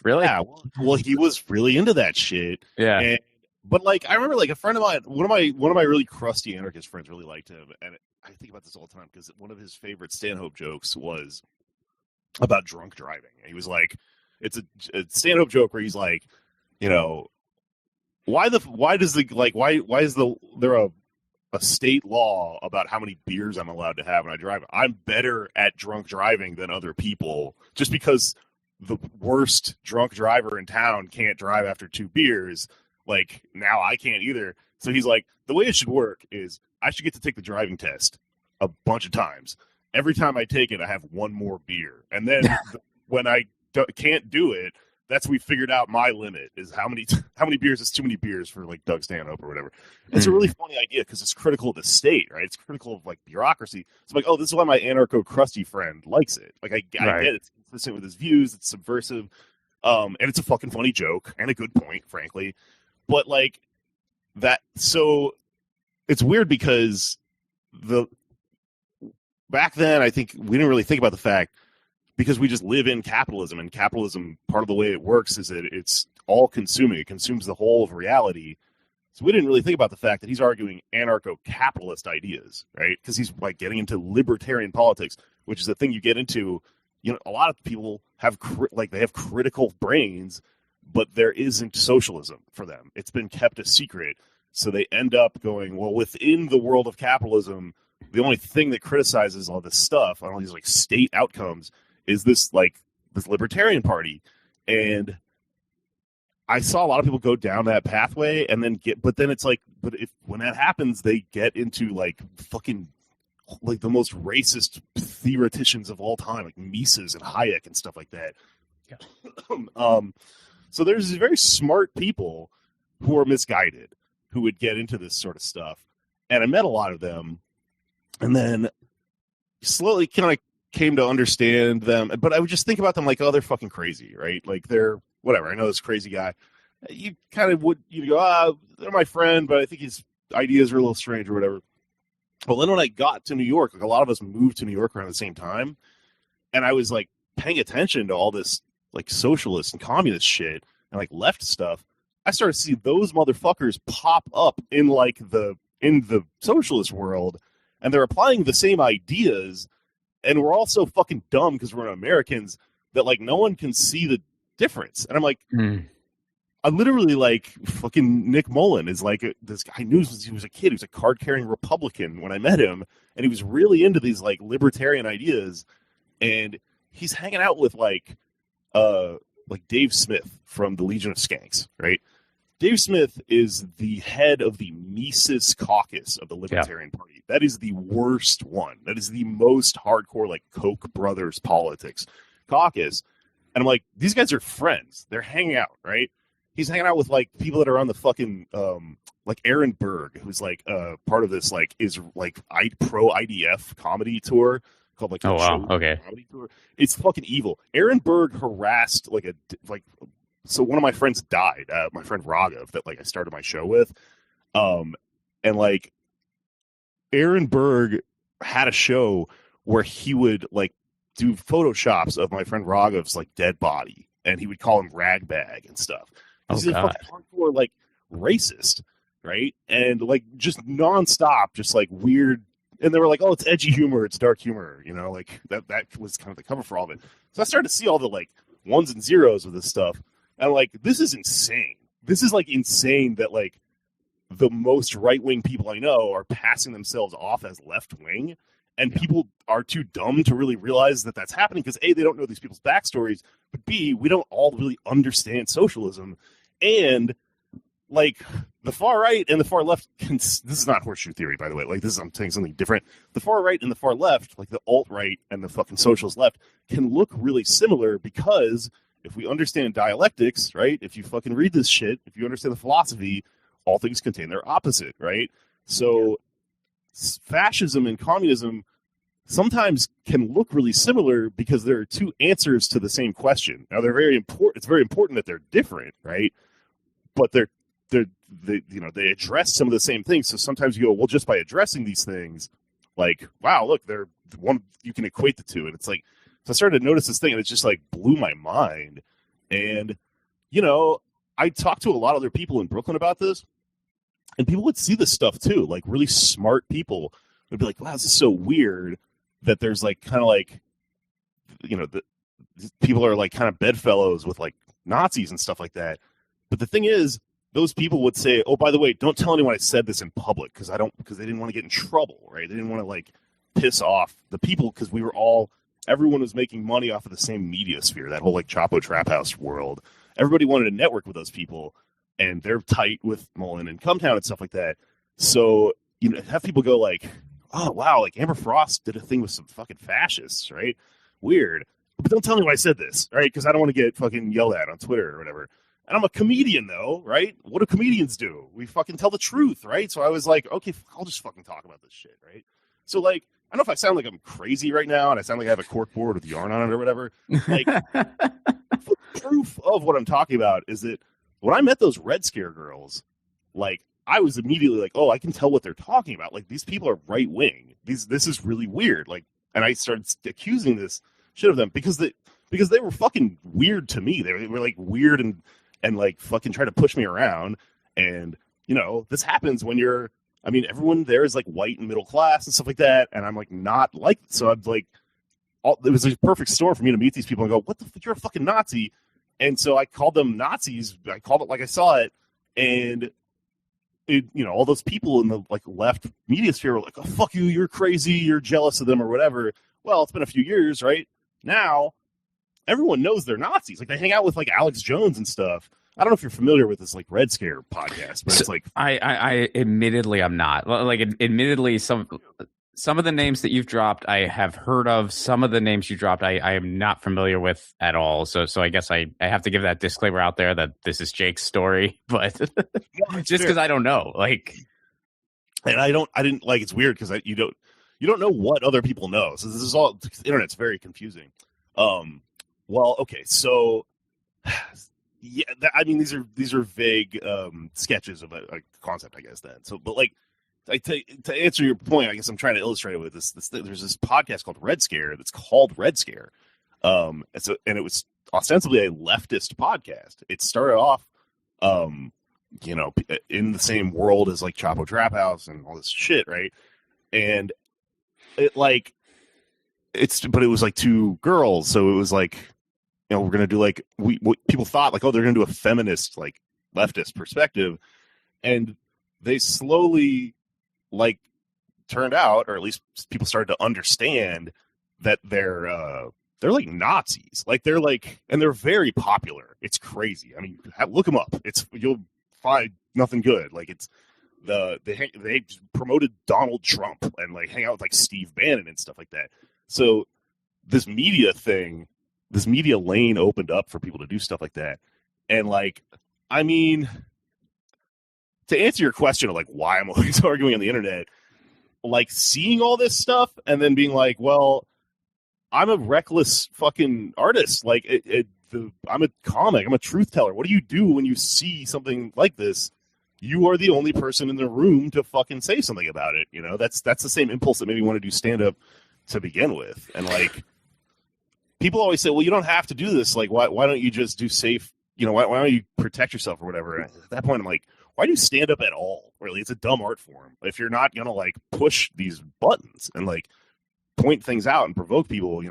really? Yeah. Well, he was really into that shit. Yeah. But like, I remember like a friend of mine, one of my really crusty anarchist friends really liked him, and I think about this all the time because one of his favorite Stanhope jokes was about drunk driving. And he was like, it's a Stanhope joke where he's like, why is there a state law about how many beers I'm allowed to have when I drive? I'm better at drunk driving than other people just because the worst drunk driver in town can't drive after 2 beers. Like, now I can't either. So he's like, the way it should work is I should get to take the driving test a bunch of times. Every time I take it, I have 1 more beer. And then when I can't do it, that's we figured out my limit is how many beers is too many beers for like Doug Stanhope or whatever. It's a really funny idea because it's critical of the state, right? It's critical of like bureaucracy. So I'm like, this is why my anarcho crusty friend likes it. Like I get it. It's consistent with his views. It's subversive. And it's a fucking funny joke and a good point, frankly. But like that, so it's weird because back then I think we didn't really think about the fact because we just live in capitalism, and capitalism, part of the way it works is that it's all consuming. It consumes the whole of reality. So we didn't really think about the fact that he's arguing anarcho-capitalist ideas, right? Because he's like getting into libertarian politics, which is the thing you get into. A lot of people have they have critical brains but there isn't socialism for them. It's been kept a secret. So they end up going, well, within the world of capitalism, the only thing that criticizes all this stuff, all these like state outcomes, is this libertarian party. And I saw a lot of people go down that pathway and then but when that happens, they get into like fucking like the most racist theoreticians of all time, like Mises and Hayek and stuff like that. Yeah. So there's these very smart people who are misguided who would get into this sort of stuff. And I met a lot of them and then slowly kind of came to understand them. But I would just think about them like, oh, they're fucking crazy, right? Like they're whatever. I know this crazy guy. You kind of you go, they're my friend, but I think his ideas are a little strange or whatever. Well, then when I got to New York, like a lot of us moved to New York around the same time. And I was like paying attention to all this like socialist and communist shit and like left stuff. I started to see those motherfuckers pop up in the socialist world, and they're applying the same ideas, and we're all so fucking dumb because we're Americans that like no one can see the difference. And I'm like, I literally like fucking Nick Mullen is like this guy I knew since he was a kid. He was a card-carrying Republican when I met him, and he was really into these like libertarian ideas, and he's hanging out with like Dave Smith from the Legion of Skanks, right? Dave Smith is the head of the Mises caucus of the Libertarian Party. That is the worst one. That is the most hardcore, like Koch brothers politics caucus. And I'm like, these guys are friends. They're hanging out, right? He's hanging out with like people that are on the fucking like Aaron Berg, who's like part of this like is like pro IDF comedy tour called like comedy tour. It's fucking evil. Aaron Berg harassed so one of my friends died, my friend Raghav that like I started my show with, and like Aaron Berg had a show where he would like do photoshops of my friend Raghav's like dead body, and he would call him Ragbag and stuff. He's a fucking hardcore like racist, right? And like just nonstop, just like weird. And they were like, "Oh, it's edgy humor, it's dark humor," you know, like that was kind of the cover for all of it. So I started to see all the like ones and zeros of this stuff. And I'm like, this is insane. This is like insane that like the most right-wing people I know are passing themselves off as left-wing, and people are too dumb to really realize that that's happening because A, they don't know these people's backstories, but B, we don't all really understand socialism. And like the far right and the far left, this is not horseshoe theory, by the way. Like I'm saying something different. The far right and the far left, like the alt-right and the fucking socialist left, can look really similar because if we understand dialectics, right? If you fucking read this shit, if you understand the philosophy, all things contain their opposite, right? So fascism and communism sometimes can look really similar because there are two answers to the same question. Now they're very important. It's very important that they're different, right? But they address some of the same things. So sometimes you go, well, just by addressing these things, like, wow, look, they're one you can equate the two, and it's like. So I started to notice this thing, and it just like blew my mind. And, you know, I talked to a lot of other people in Brooklyn about this, and people would see this stuff too. Like really smart people would be like, wow, this is so weird that there's like kind of like, you know, people are like kind of bedfellows with like Nazis and stuff like that. But the thing is, those people would say, oh, by the way, don't tell anyone I said this in public because they didn't want to get in trouble, right? They didn't want to like piss off the people because everyone was making money off of the same media sphere, that whole like Chapo Trap House world. Everybody wanted to network with those people, and they're tight with Mullen and Cumtown and stuff like that. So, you know, have people go like, oh, wow, like Amber Frost did a thing with some fucking fascists, right? Weird. But don't tell me why I said this, right? Because I don't want to get fucking yelled at on Twitter or whatever. And I'm a comedian, though, right? What do comedians do? We fucking tell the truth, right? So I was like, okay, I'll just fucking talk about this shit, right? So, like, I don't know if I sound like I'm crazy right now and I sound like I have a cork board with yarn on it or whatever. Like, proof of what I'm talking about is that when I met those Red Scare girls, like, I was immediately like, oh, I can tell what they're talking about. Like, these people are right wing. This is really weird. Like, and I started accusing this shit of them because they were fucking weird to me. They were like weird and like fucking trying to push me around. And, you know, this happens when everyone there is like white and middle class and stuff like that. And I'm like, not like, so I'm like, it was a perfect storm for me to meet these people and go, what the fuck, you're a fucking Nazi. And so I called them Nazis. I called it like I saw it, and it, all those people in the like left media sphere were like, "Oh, fuck you, you're crazy, you're jealous of them or whatever." Well, it's been a few years, right? Now everyone knows they're Nazis. Like they hang out with like Alex Jones and stuff. I don't know if you're familiar with this like Red Scare podcast, but it's like I admittedly I'm not. Like admittedly some of the names that you've dropped I have heard of. Some of the names you dropped I am not familiar with at all. So I guess I have to give that disclaimer out there that this is Jake's story, but just because I don't know, like, and I didn't like, it's weird because you don't know what other people know. So this is all, the internet's very confusing. Well, okay, so yeah, I mean these are vague sketches of a concept, I guess. Then, so but like. To answer your point, I guess I'm trying to illustrate it with this. There's this podcast called Red Scare that's called Red Scare, and it was ostensibly a leftist podcast. It started off, in the same world as like Chapo Trap House and all this shit, right? And but it was like two girls, so it was like, we're gonna do like what people thought like, oh, they're gonna do a feminist like leftist perspective, and they slowly like turned out, or at least people started to understand that they're like Nazis. Like they're like, and they're very popular. It's crazy. I mean, look them up. You'll find nothing good. Like it's they promoted Donald Trump and like hang out with like Steve Bannon and stuff like that. So this media lane opened up for people to do stuff like that. And like, I mean, to answer your question of like why I'm always arguing on the internet, like seeing all this stuff and then being like, well, I'm a reckless fucking artist. Like I'm a comic. I'm a truth teller. What do you do when you see something like this? You are the only person in the room to fucking say something about it. That's the same impulse that made me want to do stand up to begin with. And like people always say, well, you don't have to do this. Like why don't you just do safe? Why don't you protect yourself or whatever? And at that point, I'm like, why do you stand up at all? Really, it's a dumb art form. If you're not gonna like push these buttons and like point things out and provoke people,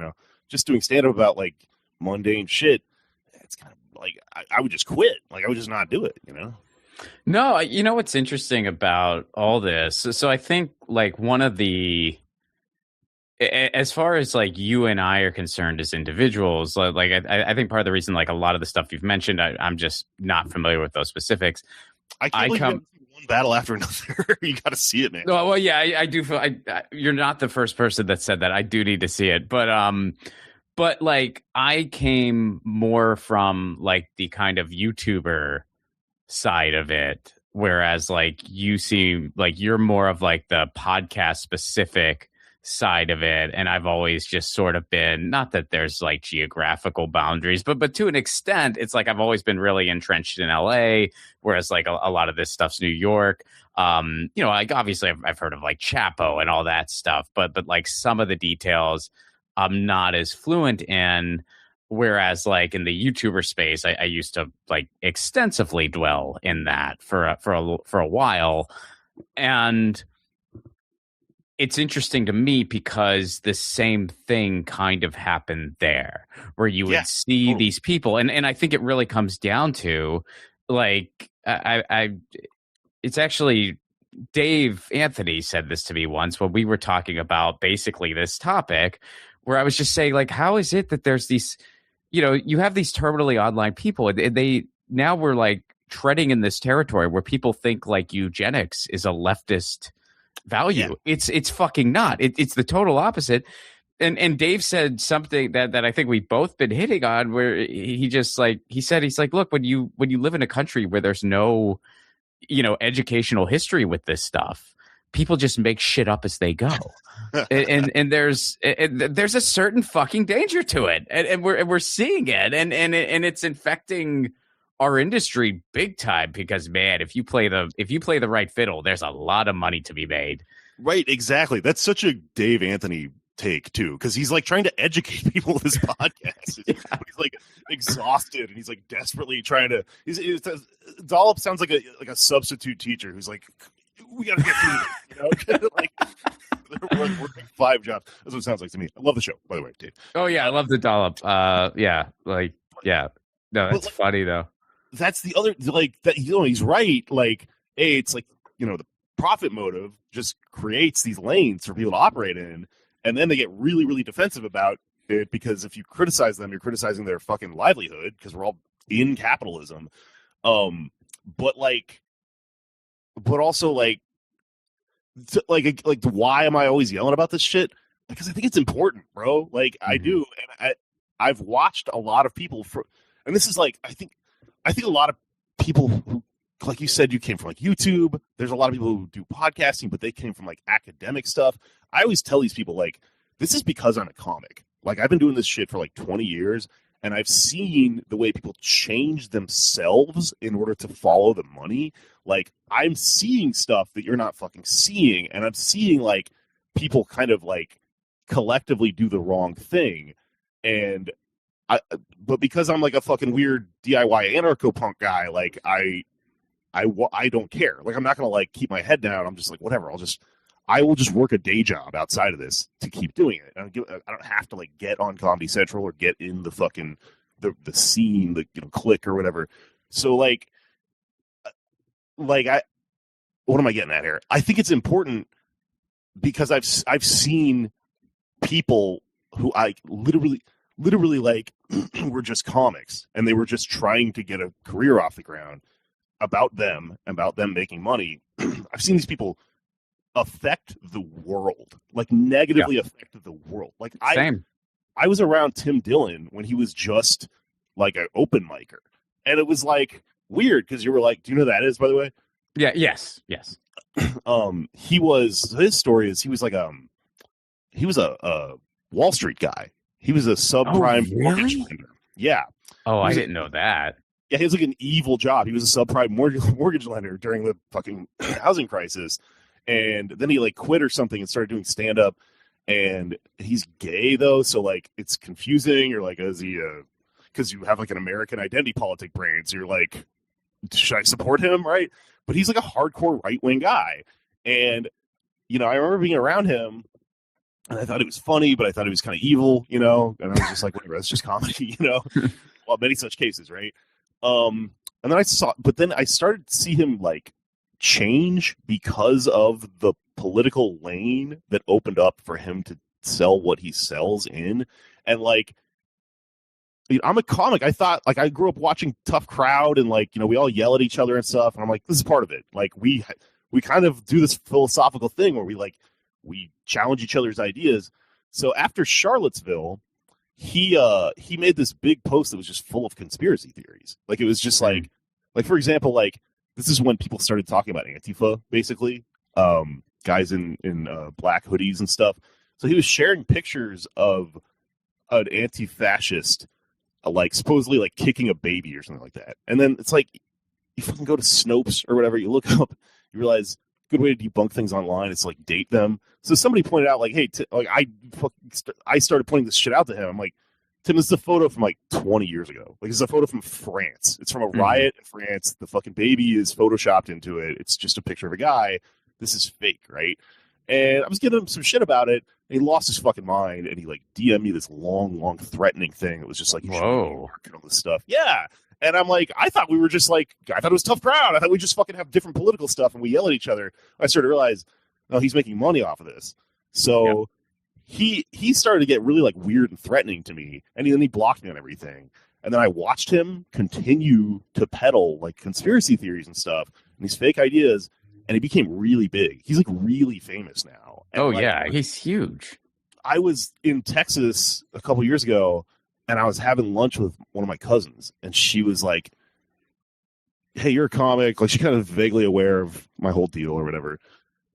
just doing stand up about like mundane shit, it's kind of like I would just quit. Like I would just not do it. No, what's interesting about all this? So I think like one of the, as far as like you and I are concerned as individuals, like I think part of the reason like a lot of the stuff you've mentioned, I'm just not familiar with those specifics. I can't believe you haven't seen one battle after another. You got to see it, man. Well, yeah, I do feel you're not the first person that said that. I do need to see it, but like I came more from like the kind of YouTuber side of it, whereas like you seem like you're more of like the podcast specific side of it, and I've always just sort of been, not that there's like geographical boundaries, but to an extent it's like I've always been really entrenched in LA, whereas like a lot of this stuff's New York. Like obviously I've heard of like Chapo and all that stuff, but like some of the details I'm not as fluent in, whereas like in the YouTuber space I used to like extensively dwell in that for a while. And it's interesting to me because the same thing kind of happened there, where you would see these people, and I think it really comes down to like it's actually Dave Anthony said this to me once when we were talking about basically this topic, where I was just saying like, how is it that there's these, you have these terminally online people, and now we're like treading in this territory where people think like eugenics is a leftist value. Yeah. It's fucking not. It's the total opposite. And Dave said something that I think we've both been hitting on, where he said, he's like, look, when you live in a country where there's no, educational history with this stuff, people just make shit up as they go. and there's a certain fucking danger to it. And we're seeing it. And it's infecting our industry big time, because man, if you play the right fiddle, there's a lot of money to be made. Right, exactly. That's such a Dave Anthony take too, because he's like trying to educate people with this podcast. Yeah. He's like exhausted, and he's like desperately trying to. Dollop sounds like a substitute teacher who's like, we got to get through this, like they're working 5 jobs. That's what it sounds like to me. I love the show, by the way, Dave. Oh yeah, I love the Dollop. Yeah. No, But that's funny though. that's the other, like, that, he's right. Like, hey, it's like, the profit motive just creates these lanes for people to operate in, and then they get really, really defensive about it, because if you criticize them, you're criticizing their fucking livelihood, because we're all in capitalism. But also, why am I always yelling about this shit? Because I think it's important, bro. Like, I do, and I've watched a lot of people and this is like, I think a lot of people who, like you said, you came from like YouTube. There's a lot of people who do podcasting, but they came from like academic stuff. I always tell these people, like, this is because I'm a comic. Like, I've been doing this shit for like 20 years, and I've seen the way people change themselves in order to follow the money. Like, I'm seeing stuff that you're not fucking seeing, and I'm seeing like people kind of like collectively do the wrong thing. But because I'm like a fucking weird DIY anarcho-punk guy, like I don't care. Like, I'm not gonna like keep my head down. I'm just like, whatever. I will just work a day job outside of this to keep doing it. I don't have to like get on Comedy Central or get in the fucking the scene, the click or whatever. So like what am I getting at here? I think it's important because I've seen people who I literally like were just comics, and they were just trying to get a career off the ground, about them making money. I've seen these people affect the world, like negatively affect the world. Like, I was around Tim Dillon when he was just like an open micer, and it was like weird because you were like, do you know who that is, by the way? Yeah. Yes. His story is he was a Wall Street guy. He was a subprime mortgage lender. Yeah. Oh, I didn't know that. Yeah, he was like an evil job. He was a subprime mortgage lender during the fucking housing crisis. And then he like quit or something and started doing stand up. And he's gay though, so like it's confusing. You're like, is he because you have like an American identity politic brain, so you're like, should I support him, right? But he's like a hardcore right-wing guy. And I remember being around him, and I thought it was funny, but I thought it was kind of evil, and I was just like, whatever, that's just comedy, Well, many such cases, right? And then I started to see him like change because of the political lane that opened up for him to sell what he sells in. And like, I'm a comic. I thought, like, I grew up watching Tough Crowd, and like, we all yell at each other and stuff. And I'm like, this is part of it. Like, we kind of do this philosophical thing where we challenge each other's ideas. So after Charlottesville, he made this big post that was just full of conspiracy theories. Like, it was just like for example, like, this is when people started talking about Antifa, basically, guys in black hoodies and stuff. So he was sharing pictures of an anti-fascist, like supposedly like kicking a baby or something like that. And then it's like, you fucking go to Snopes or whatever, you look up, you realize good way to debunk things online is to like date them. So somebody pointed out like, hey, I started pointing this shit out to him. I'm like, Tim, this is a photo from like 20 years ago. Like, it's a photo from France. It's from a riot in France. The fucking baby is photoshopped into it. It's just a picture of a guy. This is fake, right? And I was giving him some shit about it, and he lost his fucking mind, and he like DM'd me this long threatening thing. It was just like, you should work and all this stuff. Yeah. And I'm like, I thought we were just like, I thought it was Tough Crowd. I thought we just fucking have different political stuff and we yell at each other. I started to realize, no, he's making money off of this. So he started to get really like weird and threatening to me, and then he blocked me on everything. And then I watched him continue to peddle like conspiracy theories and stuff and these fake ideas, and he became really big. He's like really famous now. And he's huge. I was in Texas a couple years ago, and I was having lunch with one of my cousins, and she was like, hey, you're a comic. Like, she's kind of vaguely aware of my whole deal or whatever.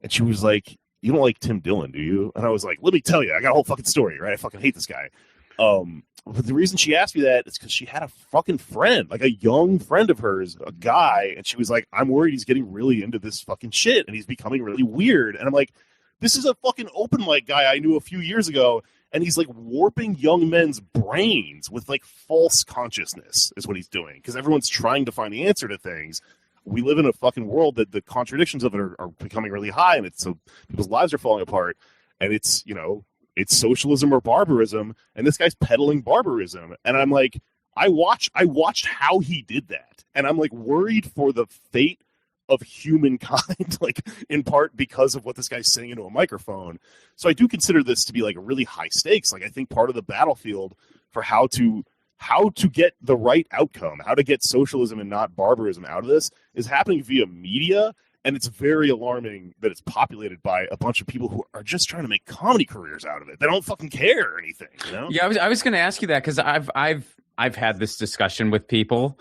And she was like, you don't like Tim Dillon, do you? And I was like, let me tell you, I got a whole fucking story, right? I fucking hate this guy. But the reason she asked me that is because she had a fucking friend, like a young friend of hers, a guy, and she was like, I'm worried he's getting really into this fucking shit, and he's becoming really weird. And I'm like, this is a fucking open mic guy I knew a few years ago, and he's like warping young men's brains with like false consciousness is what he's doing, because everyone's trying to find the answer to things. We live in a fucking world that the contradictions of it are becoming really high, and so people's lives are falling apart, and it's socialism or barbarism, and this guy's peddling barbarism. And I'm like, I watched how he did that, and I'm like worried for the fate of humankind, like in part because of what this guy's saying into a microphone. So I do consider this to be like really high stakes. Like I think part of the battlefield for how to get the right outcome, how to get socialism and not barbarism out of this is happening via media. And it's very alarming that it's populated by a bunch of people who are just trying to make comedy careers out of it. They don't fucking care or anything, you know? Yeah, I was going to ask you that because I've had this discussion with people.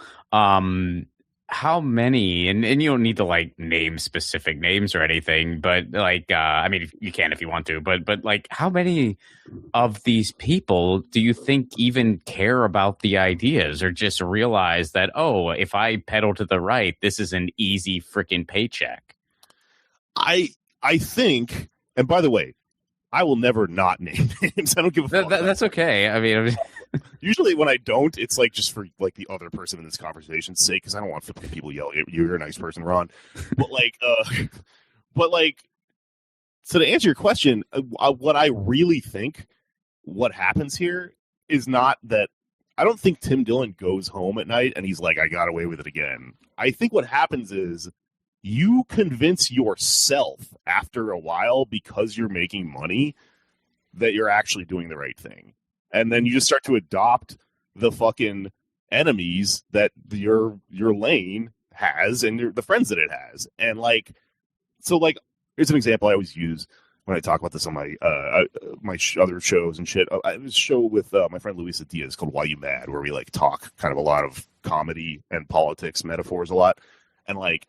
How many, and you don't need to like name specific names or anything, but like, I mean, you can if you want to, but like, how many of these people do you think even care about the ideas or just realize that, oh, if I pedal to the right, this is an easy freaking paycheck? I think, and by the way, I will never not name names. I don't give a fuck. That's okay. I mean, usually when I don't, it's like just for like the other person in this conversation's sake, because I don't want people yell, "You're a nice person, Ron." But so to answer your question, what I really think what happens here is not that. I don't think Tim Dillon goes home at night and he's like, "I got away with it again." I think what happens is you convince yourself after a while, because you're making money, that you're actually doing the right thing. And then you just start to adopt the fucking enemies that your lane has and the friends that it has. And like, so like, here's an example I always use when I talk about this on my other shows and shit. I have a show with my friend Luisa Diaz called Why You Mad, where we like talk kind of a lot of comedy and politics metaphors a lot. And like,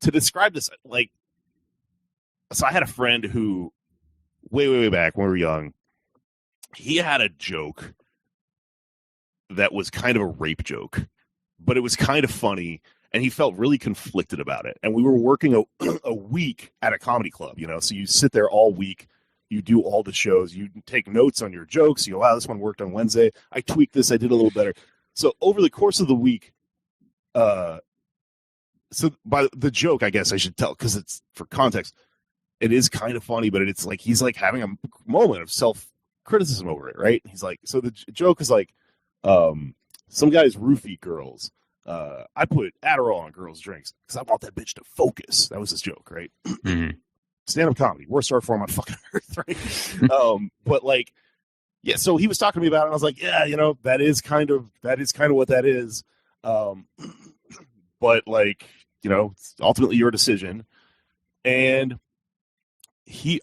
to describe this, like, so I had a friend who way back when we were young, he had a joke that was kind of a rape joke, but it was kind of funny, and he felt really conflicted about it. And we were working a week at a comedy club, you know, so you sit there all week, you do all the shows, you take notes on your jokes, you go, wow, this one worked on Wednesday, I tweaked this, I did a little better. So over the course of the week, so by the joke, I guess I should tell, because it's for context, it is kind of funny, but it's like he's like having a moment of self-criticism over it, right? He's like, so the joke is like, some guys roofie girls. I put Adderall on girls' drinks because I want that bitch to focus. That was his joke, right? Mm-hmm. Stand-up comedy, worst art form on fucking earth, right? But like, yeah. So he was talking to me about it, and I was like, yeah, you know, that is kind of what that is. But like, you know, it's ultimately your decision. And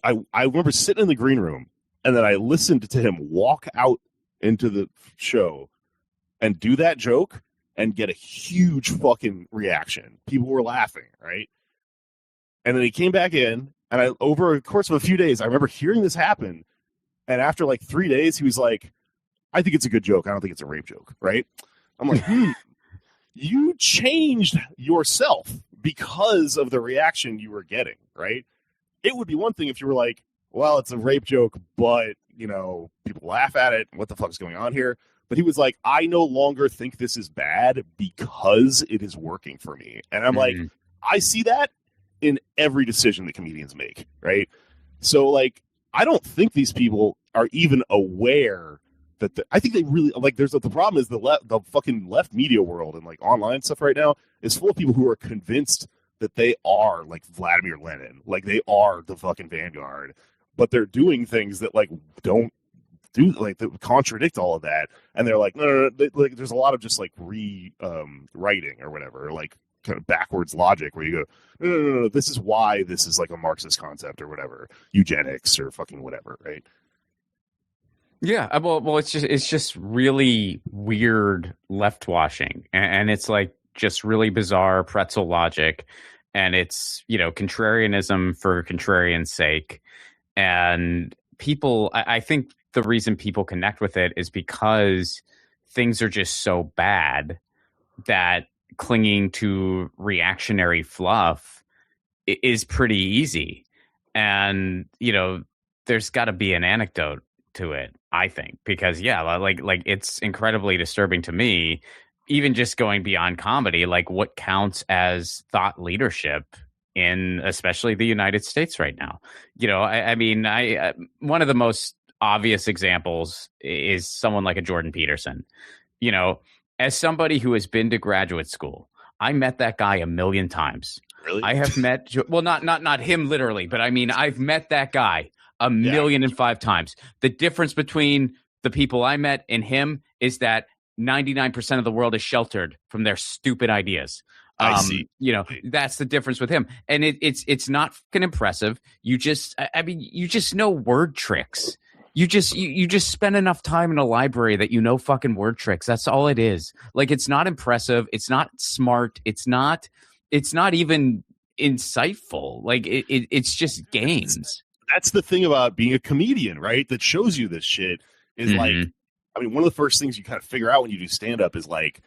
I remember sitting in the green room, and then I listened to him walk out into the show and do that joke and get a huge fucking reaction. People were laughing, right? And then he came back in, and over the course of a few days, I remember hearing this happen. And after like 3 days, he was like, I think it's a good joke. I don't think it's a rape joke, right? I'm like, you changed yourself because of the reaction you were getting, right? It would be one thing if you were like, well, it's a rape joke, but, you know, people laugh at it. What the fuck is going on here? But he was like, I no longer think this is bad because it is working for me. And I'm like, I see that in every decision that comedians make, right? So, like, I don't think these people are even aware that I think they really, like, the problem is the fucking left media world and, like, online stuff right now is full of people who are convinced that they are, like, Vladimir Lenin. Like, they are the fucking vanguard. But they're doing things that, like, don't do, like, that contradict all of that. And they're like, no. Like, there's a lot of just, like, writing or whatever, or, like, kind of backwards logic where you go, no, this is why this is, like, a Marxist concept or whatever, eugenics or fucking whatever, right? Yeah, well, it's just really weird left washing, and it's like just really bizarre pretzel logic, and it's, you know, contrarianism for contrarian's sake. And people, I think the reason people connect with it is because things are just so bad that clinging to reactionary fluff is pretty easy. And, you know, there's got to be an anecdote to it, I think, because, yeah, like it's incredibly disturbing to me, even just going beyond comedy, like what counts as thought leadership in especially the United States right now. You know, I mean, one of the most obvious examples is someone like a Jordan Peterson. You know, as somebody who has been to graduate school, I met that guy a million times. Really? I have met, well, not him literally, but I mean, I've met that guy a million and 5 times. The difference between the people I met and him is that 99% of the world is sheltered from their stupid ideas. I see. That's the difference with him. And it's not fucking impressive. You just know word tricks. You just spend enough time in a library that you know fucking word tricks. That's all it is. Like, it's not impressive. It's not smart. It's not even insightful. Like, it's just games. That's the thing about being a comedian, right? That shows you this shit is like, I mean, one of the first things you kind of figure out when you do stand up is like,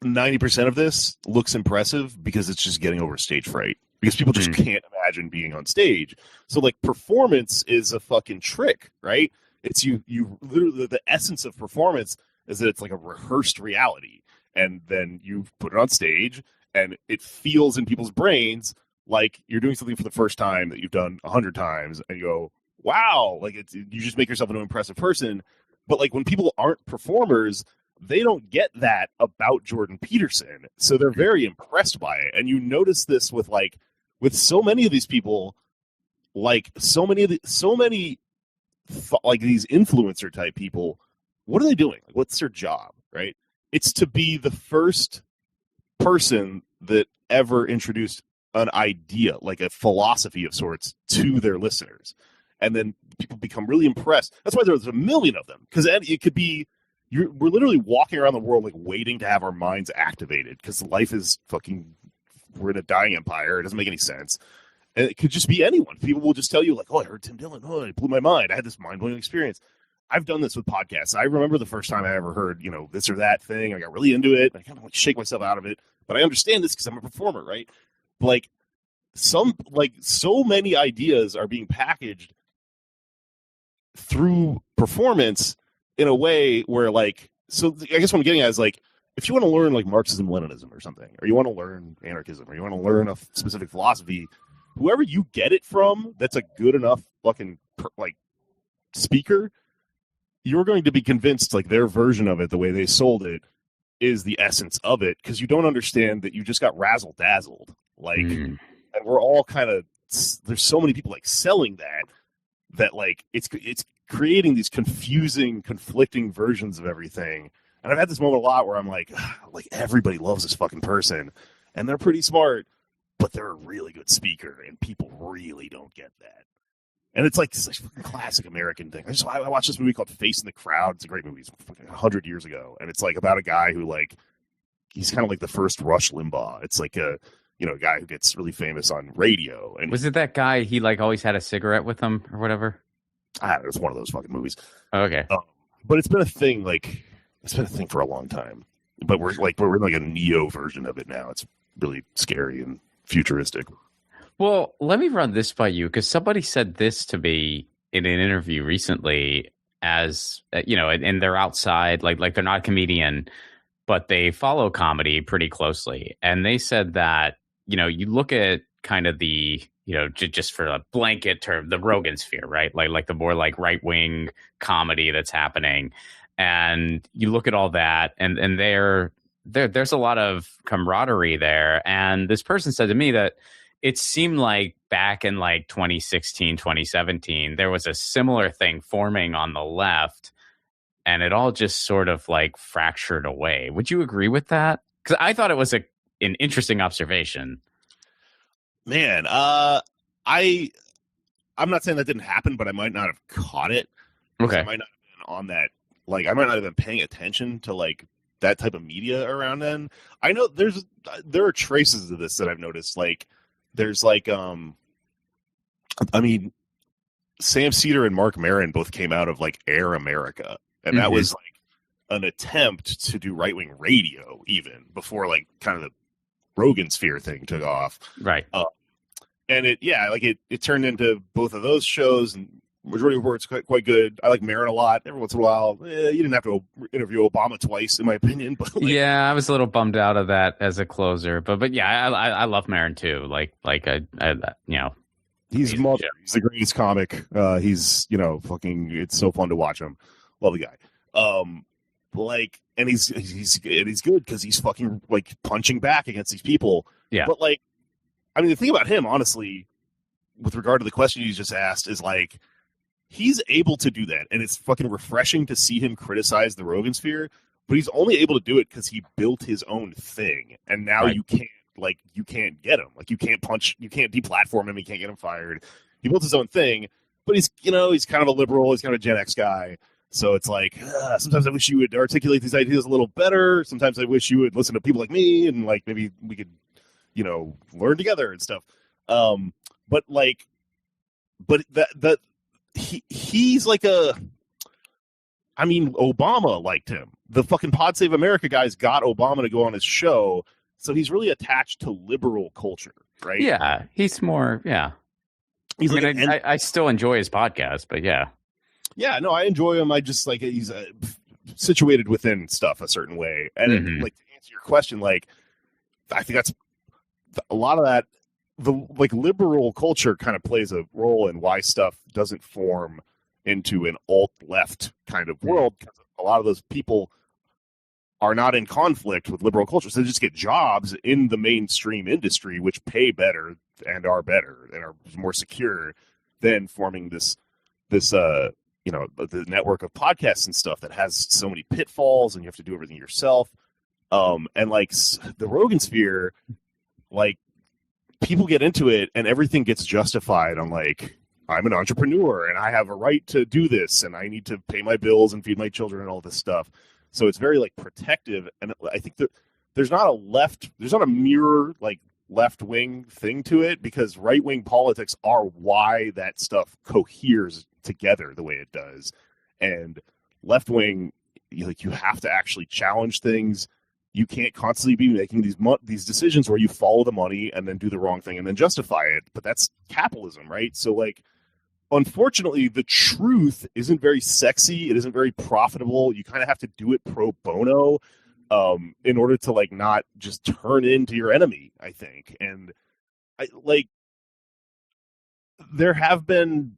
90% of this looks impressive because it's just getting over stage fright, because people just can't imagine being on stage. So like, performance is a fucking trick, right? It's you literally, the essence of performance is that it's like a rehearsed reality, and then you put it on stage and it feels in people's brains like you're doing something for the first time that you've done 100 times, and you go, wow, like you just make yourself an impressive person. But like, when people aren't performers, they don't get that about Jordan Peterson, so they're very impressed by it. And you notice this with so many of these people, like so many like these influencer type people. What are they doing? Like, what's their job, right? It's to be the first person that ever introduced an idea, like a philosophy of sorts, to their listeners, and then people become really impressed. That's why there's a million of them, because it could be. We're literally walking around the world like waiting to have our minds activated, because life is fucking, we're in a dying empire. It doesn't make any sense. And it could just be anyone. People will just tell you like, oh, I heard Tim Dillon. Oh, it blew my mind. I had this mind-blowing experience. I've done this with podcasts. I remember the first time I ever heard, this or that thing. I got really into it. I kind of like shake myself out of it. But I understand this because I'm a performer, right? Like, so many ideas are being packaged through performance in a way where, like, so I guess what I'm getting at is, like, if you want to learn like Marxism, Leninism or something, or you want to learn anarchism, or you want to learn a specific philosophy, whoever you get it from, that's a good enough fucking speaker, you're going to be convinced like their version of it, the way they sold it, is the essence of it, because you don't understand that you just got razzle dazzled. Like, and we're all kind of, there's so many people like selling that like it's creating these conflicting versions of everything. And I've had this moment a lot where I'm like everybody loves this fucking person, and they're pretty smart, but they're a really good speaker, and people really don't get that. And it's like this fucking classic American thing. I watched this movie called Face in the Crowd. It's a great movie. It's fucking 100 years ago, and it's like about a guy who, like, he's kind of like the first Rush Limbaugh. It's like a guy who gets really famous on radio. And was it that guy? He like always had a cigarette with him or whatever. I don't know, it's one of those fucking movies. Okay. But it's been a thing, for a long time. But we're in like a neo version of it now. It's really scary and futuristic. Well, let me run this by you, because somebody said this to me in an interview recently, as and they're outside, like they're not a comedian, but they follow comedy pretty closely. And they said that, you look at kind of the, just for a blanket term, the Rogan sphere, right? Like the more like right-wing comedy that's happening. And you look at all that, and there's a lot of camaraderie there. And this person said to me that it seemed like back in like 2016, 2017, there was a similar thing forming on the left, and it all just sort of like fractured away. Would you agree with that? Because I thought it was an interesting observation. Man, I'm not saying that didn't happen, but I might not have caught it. Okay. I might not have been on that. Like, I might not have been paying attention to like that type of media around then. I know there are traces of this that I've noticed. Like, there's like, Sam Cedar and Mark Maron both came out of like Air America, and that was like an attempt to do right-wing radio even before like kind of the Rogan sphere thing took off. Right. And it turned into both of those shows, and Majority Report's quite good. I like Maron a lot. Every once in a while, you didn't have to interview Obama twice, in my opinion. But yeah, I was a little bummed out of that as a closer. But yeah, I love Maron too. He's the greatest comic. He's fucking. It's so fun to watch him. Love the guy. like, and he's good because he's fucking like punching back against these people. Yeah. But like, I mean, the thing about him, honestly, with regard to the question you just asked, is like he's able to do that, and it's fucking refreshing to see him criticize the Rogan sphere. But he's only able to do it because he built his own thing, and now you can't get him. Like you can't deplatform him. You can't get him fired. He built his own thing, but he's kind of a liberal. He's kind of a Gen X guy. So it's like, sometimes I wish you would articulate these ideas a little better. Sometimes I wish you would listen to people like me, and like maybe we could, learn together and stuff. But he's like Obama liked him. The fucking Pod Save America guys got Obama to go on his show. So he's really attached to liberal culture, right? Yeah. He's more, yeah. I still enjoy his podcast, but yeah. Yeah, no, I enjoy him. I just like he's situated within stuff a certain way. And like to answer your question, like I think that's a lot of that. The like liberal culture kind of plays a role in why stuff doesn't form into an alt-left kind of world, because a lot of those people are not in conflict with liberal culture, so they just get jobs in the mainstream industry, which pay better and are more secure than forming this the network of podcasts and stuff that has so many pitfalls, and you have to do everything yourself. And like the Rogan sphere, like people get into it and everything gets justified on like, I'm an entrepreneur and I have a right to do this and I need to pay my bills and feed my children and all this stuff. So it's very like protective. And I think that there's not a mirror like left wing thing to it, because right wing politics are why that stuff coheres together the way it does. And left wing, you have to actually challenge things. You can't constantly be making these decisions where you follow the money and then do the wrong thing and then justify it. But that's capitalism, right? So like, unfortunately, the truth isn't very sexy. It isn't very profitable. You kind of have to do it pro bono in order to like not just turn into your enemy, I think. And there have been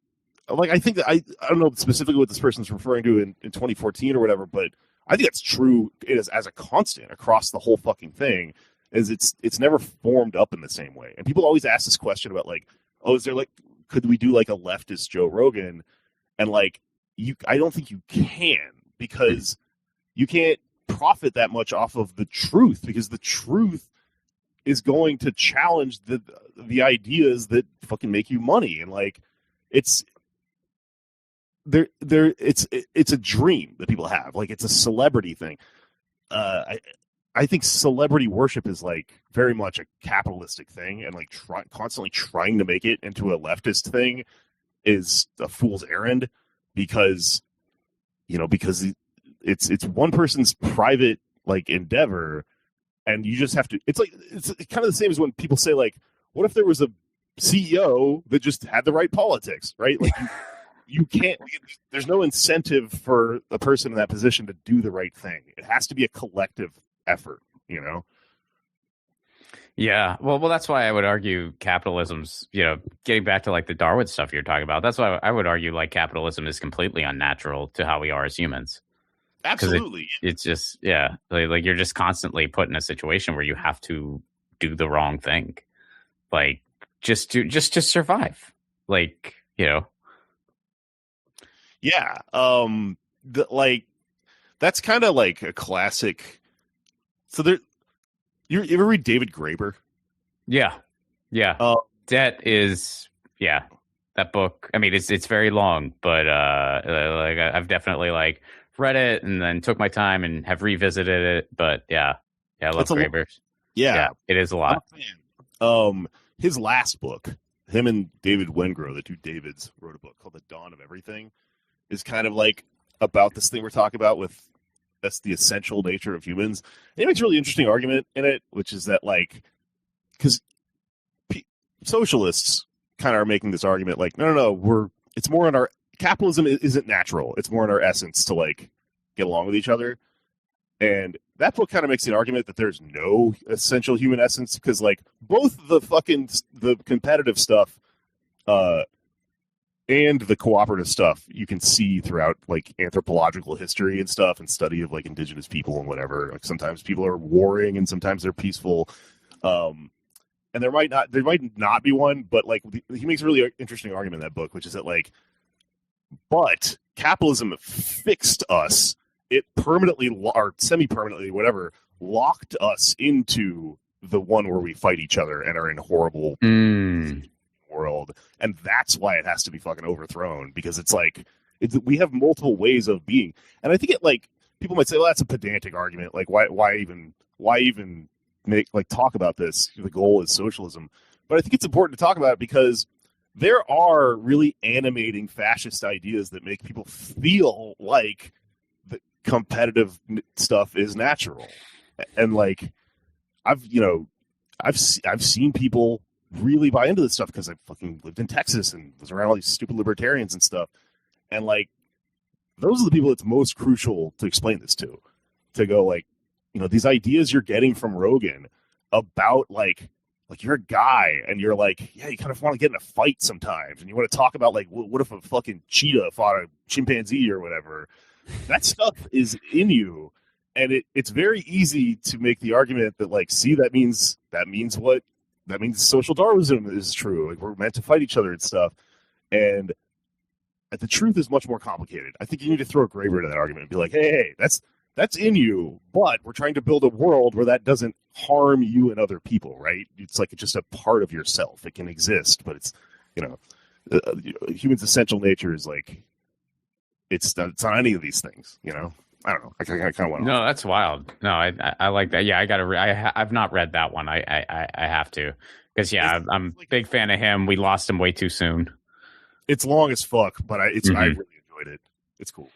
like, I think that I don't know specifically what this person's referring to in 2014 or whatever, but I think that's true as a constant across the whole fucking thing. Is it's never formed up in the same way. And people always ask this question about like, oh, is there like, could we do like a leftist Joe Rogan? And like, I don't think you can, because you can't profit that much off of the truth, because the truth is going to challenge the ideas that fucking make you money. And like, it's a dream that people have. Like, it's a celebrity thing. I think celebrity worship is like very much a capitalistic thing, and like constantly trying to make it into a leftist thing is a fool's errand, because it's one person's private like endeavor, and you just have to. It's kind of the same as when people say like, what if there was a CEO that just had the right politics, right? Like you can't. There's no incentive for a person in that position to do the right thing. It has to be a collective effort, Yeah, well, that's why I would argue capitalism's, getting back to like the Darwin stuff you're talking about. That's why I would argue like capitalism is completely unnatural to how we are as humans. Absolutely, it's just like you're just constantly put in a situation where you have to do the wrong thing, like just to survive, like Yeah, that's kind of like a classic. So you ever read David Graeber? Yeah. That is, that book. I mean, it's very long, but like I've definitely like read it and then took my time and have revisited it. But I love Graeber. Yeah, it is a lot. His last book, him and David Wengrow, the two Davids, wrote a book called The Dawn of Everything, is kind of like about this thing we're talking about with. That's the essential nature of humans. And he makes a really interesting argument in it, which is that, like, because socialists kind of are making this argument, like, no, it's more in our capitalism isn't natural. It's more in our essence to like get along with each other. And that book kind of makes the argument that there's no essential human essence, because like both the competitive stuff and the cooperative stuff you can see throughout like anthropological history and stuff and study of like indigenous people and whatever. Like sometimes people are warring and sometimes they're peaceful. And there might not be one, but like he makes a really interesting argument in that book, which is that like, but capitalism fixed us. It permanently or semi-permanently, whatever, locked us into the one where we fight each other and are in horrible world, and that's why it has to be fucking overthrown, because it's like we have multiple ways of being. And I think it, like, people might say, well, that's a pedantic argument, like why even make, like, talk about this, the goal is socialism. But I think it's important to talk about it because there are really animating fascist ideas that make people feel like the competitive stuff is natural. And like I've seen people really buy into this stuff because I fucking lived in Texas and was around all these stupid libertarians and stuff. And like, those are the people it's most crucial to explain this to go like, these ideas you're getting from Rogan about like you're a guy and you're like, yeah, you kind of want to get in a fight sometimes. And you want to talk about like, what if a fucking cheetah fought a chimpanzee or whatever? That stuff is in you. And it's very easy to make the argument that like, see, that means social Darwinism is true. Like, we're meant to fight each other and stuff. And the truth is much more complicated. I think you need to throw a gray bird to that argument and be like, hey, that's in you, but we're trying to build a world where that doesn't harm you and other people, right? It's like it's just a part of yourself. It can exist, but it's, human's essential nature is like, it's not any of these things, I don't know. I kind of want to. No, that's wild. No, I like that. Yeah, I've not read that one. I have to, because I'm a big fan of him. We lost him way too soon. It's long as fuck, but I really enjoyed it. It's cool.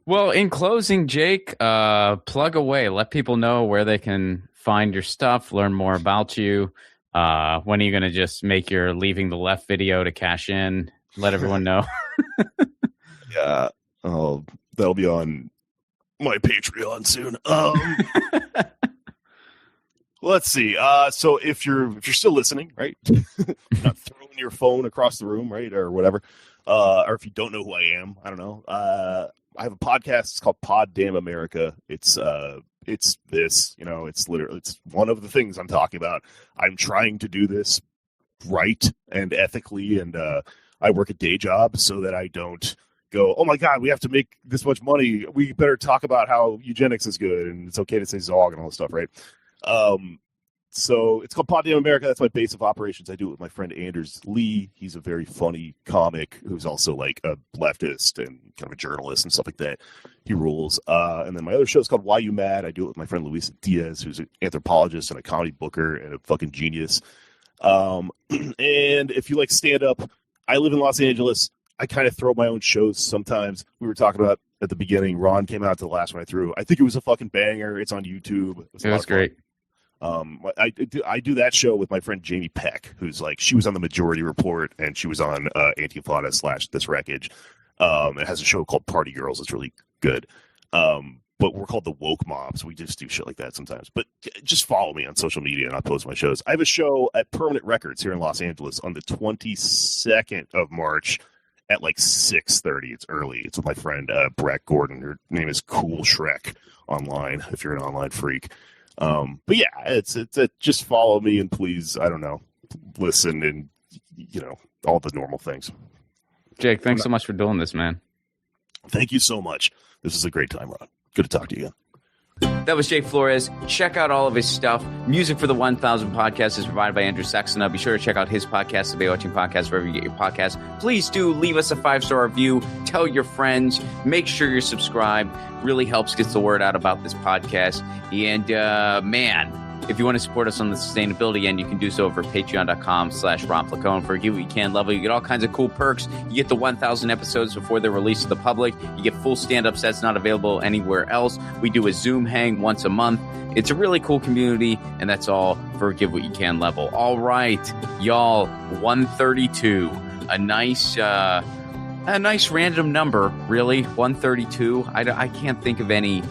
Well, in closing, Jake, plug away. Let people know where they can find your stuff, learn more about you. When are you going to just make your Leaving the Left video to cash in? Let everyone know. Yeah, that'll be on my Patreon soon. Let's see. So if you're still listening, right, not throwing your phone across the room, right, or whatever, or if you don't know who I am, I don't know. I have a podcast. It's called Pod Damn America. It's this, it's literally, it's one of the things I'm talking about. I'm trying to do this right and ethically, and I work a day job so that I don't go, oh my God, we have to make this much money. We better talk about how eugenics is good and it's okay to say Zog and all this stuff, right? So it's called Pod Damn America. That's my base of operations. I do it with my friend Anders Lee. He's a very funny comic who's also like a leftist and kind of a journalist and stuff like that. He rules. And then my other show is called Why You Mad? I do it with my friend Luisa Diaz, who's an anthropologist and a comedy booker and a fucking genius. And if you like stand up, I live in Los Angeles. I kind of throw my own shows sometimes. We were talking about at the beginning. Ron came out to the last one I threw. I think it was a fucking banger. It's on YouTube. It was great. I do that show with my friend Jamie Peck, who's like, she was on the Majority Report and she was on Antifada / This Wreckage. It has a show called Party Girls. It's really good. But we're called the Woke Mob, so we just do shit like that sometimes. But just follow me on social media and I'll post my shows. I have a show at Permanent Records here in Los Angeles on the 22nd of March at like 6:30. It's early. It's with my friend Brett Gordon. Her name is Cool Shrek online, if you're an online freak. But yeah, it's just follow me and please, I don't know, listen and, all the normal things. Jake, thanks so much for doing this, man. Thank you so much. This is a great time, Ron. Good to talk to you again. That was Jake Flores. Check out all of his stuff. Music for the 1000 podcast is provided by Andrew Saxena. Be sure to check out his podcast, the Baywatching Podcast, wherever you get your podcasts. Please do leave us a 5-star review. Tell your friends. Make sure you're subscribed. Really helps get the word out about this podcast. And, man, if you want to support us on the sustainability end, you can do so over patreon.com/Ron Flacone. For a Give What You Can level, you get all kinds of cool perks. You get the 1,000 episodes before they're released to the public. You get full stand-up sets not available anywhere else. We do a Zoom hang once a month. It's a really cool community, and that's all for a Give What You Can level. All right, y'all, 132. A nice random number, really, 132. I can't think of any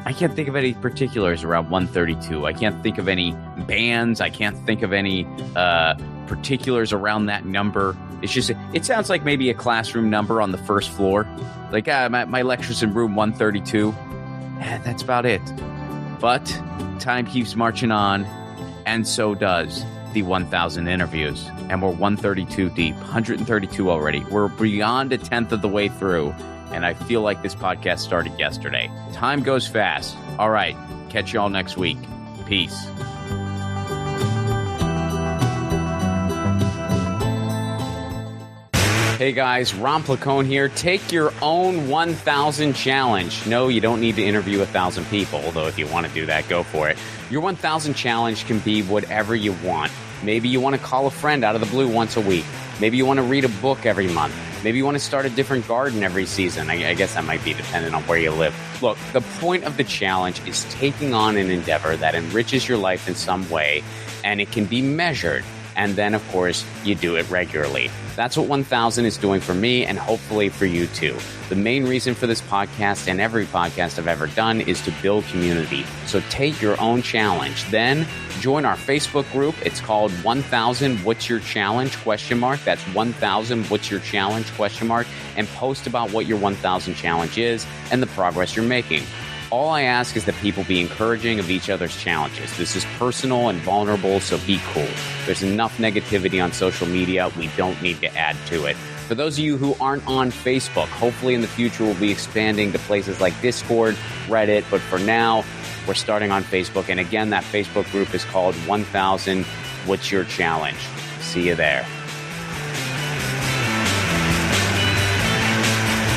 I can't think of any particulars around 132. I can't think of any bands. I can't think of any particulars around that number. It's just, it sounds like maybe a classroom number on the first floor. Like, my lecture's in room 132. That's about it. But time keeps marching on, and so does the 1,000 interviews. And we're 132 deep, 132 already. We're beyond a tenth of the way through, and I feel like this podcast started yesterday. Time goes fast. All right, catch y'all next week. Peace. Hey guys, Ron Placone here. Take your own 1,000 challenge. No, you don't need to interview 1,000 people, although if you want to do that, go for it. Your 1,000 challenge can be whatever you want. Maybe you want to call a friend out of the blue once a week. Maybe you want to read a book every month. Maybe you want to start a different garden every season. I guess that might be dependent on where you live. Look, the point of the challenge is taking on an endeavor that enriches your life in some way, and it can be measured. And then, of course, you do it regularly. That's what 1,000 is doing for me, and hopefully for you too. The main reason for this podcast and every podcast I've ever done is to build community. So take your own challenge. Then join our Facebook group. It's called 1,000 What's Your Challenge? ? That's 1,000 What's Your Challenge ? And post about what your 1,000 challenge is and the progress you're making. All I ask is that people be encouraging of each other's challenges. This is personal and vulnerable, so be cool. There's enough negativity on social media. We don't need to add to it. For those of you who aren't on Facebook, hopefully in the future we'll be expanding to places like Discord, Reddit, but for now, we're starting on Facebook. And again, that Facebook group is called 1,000 What's Your Challenge? See you there.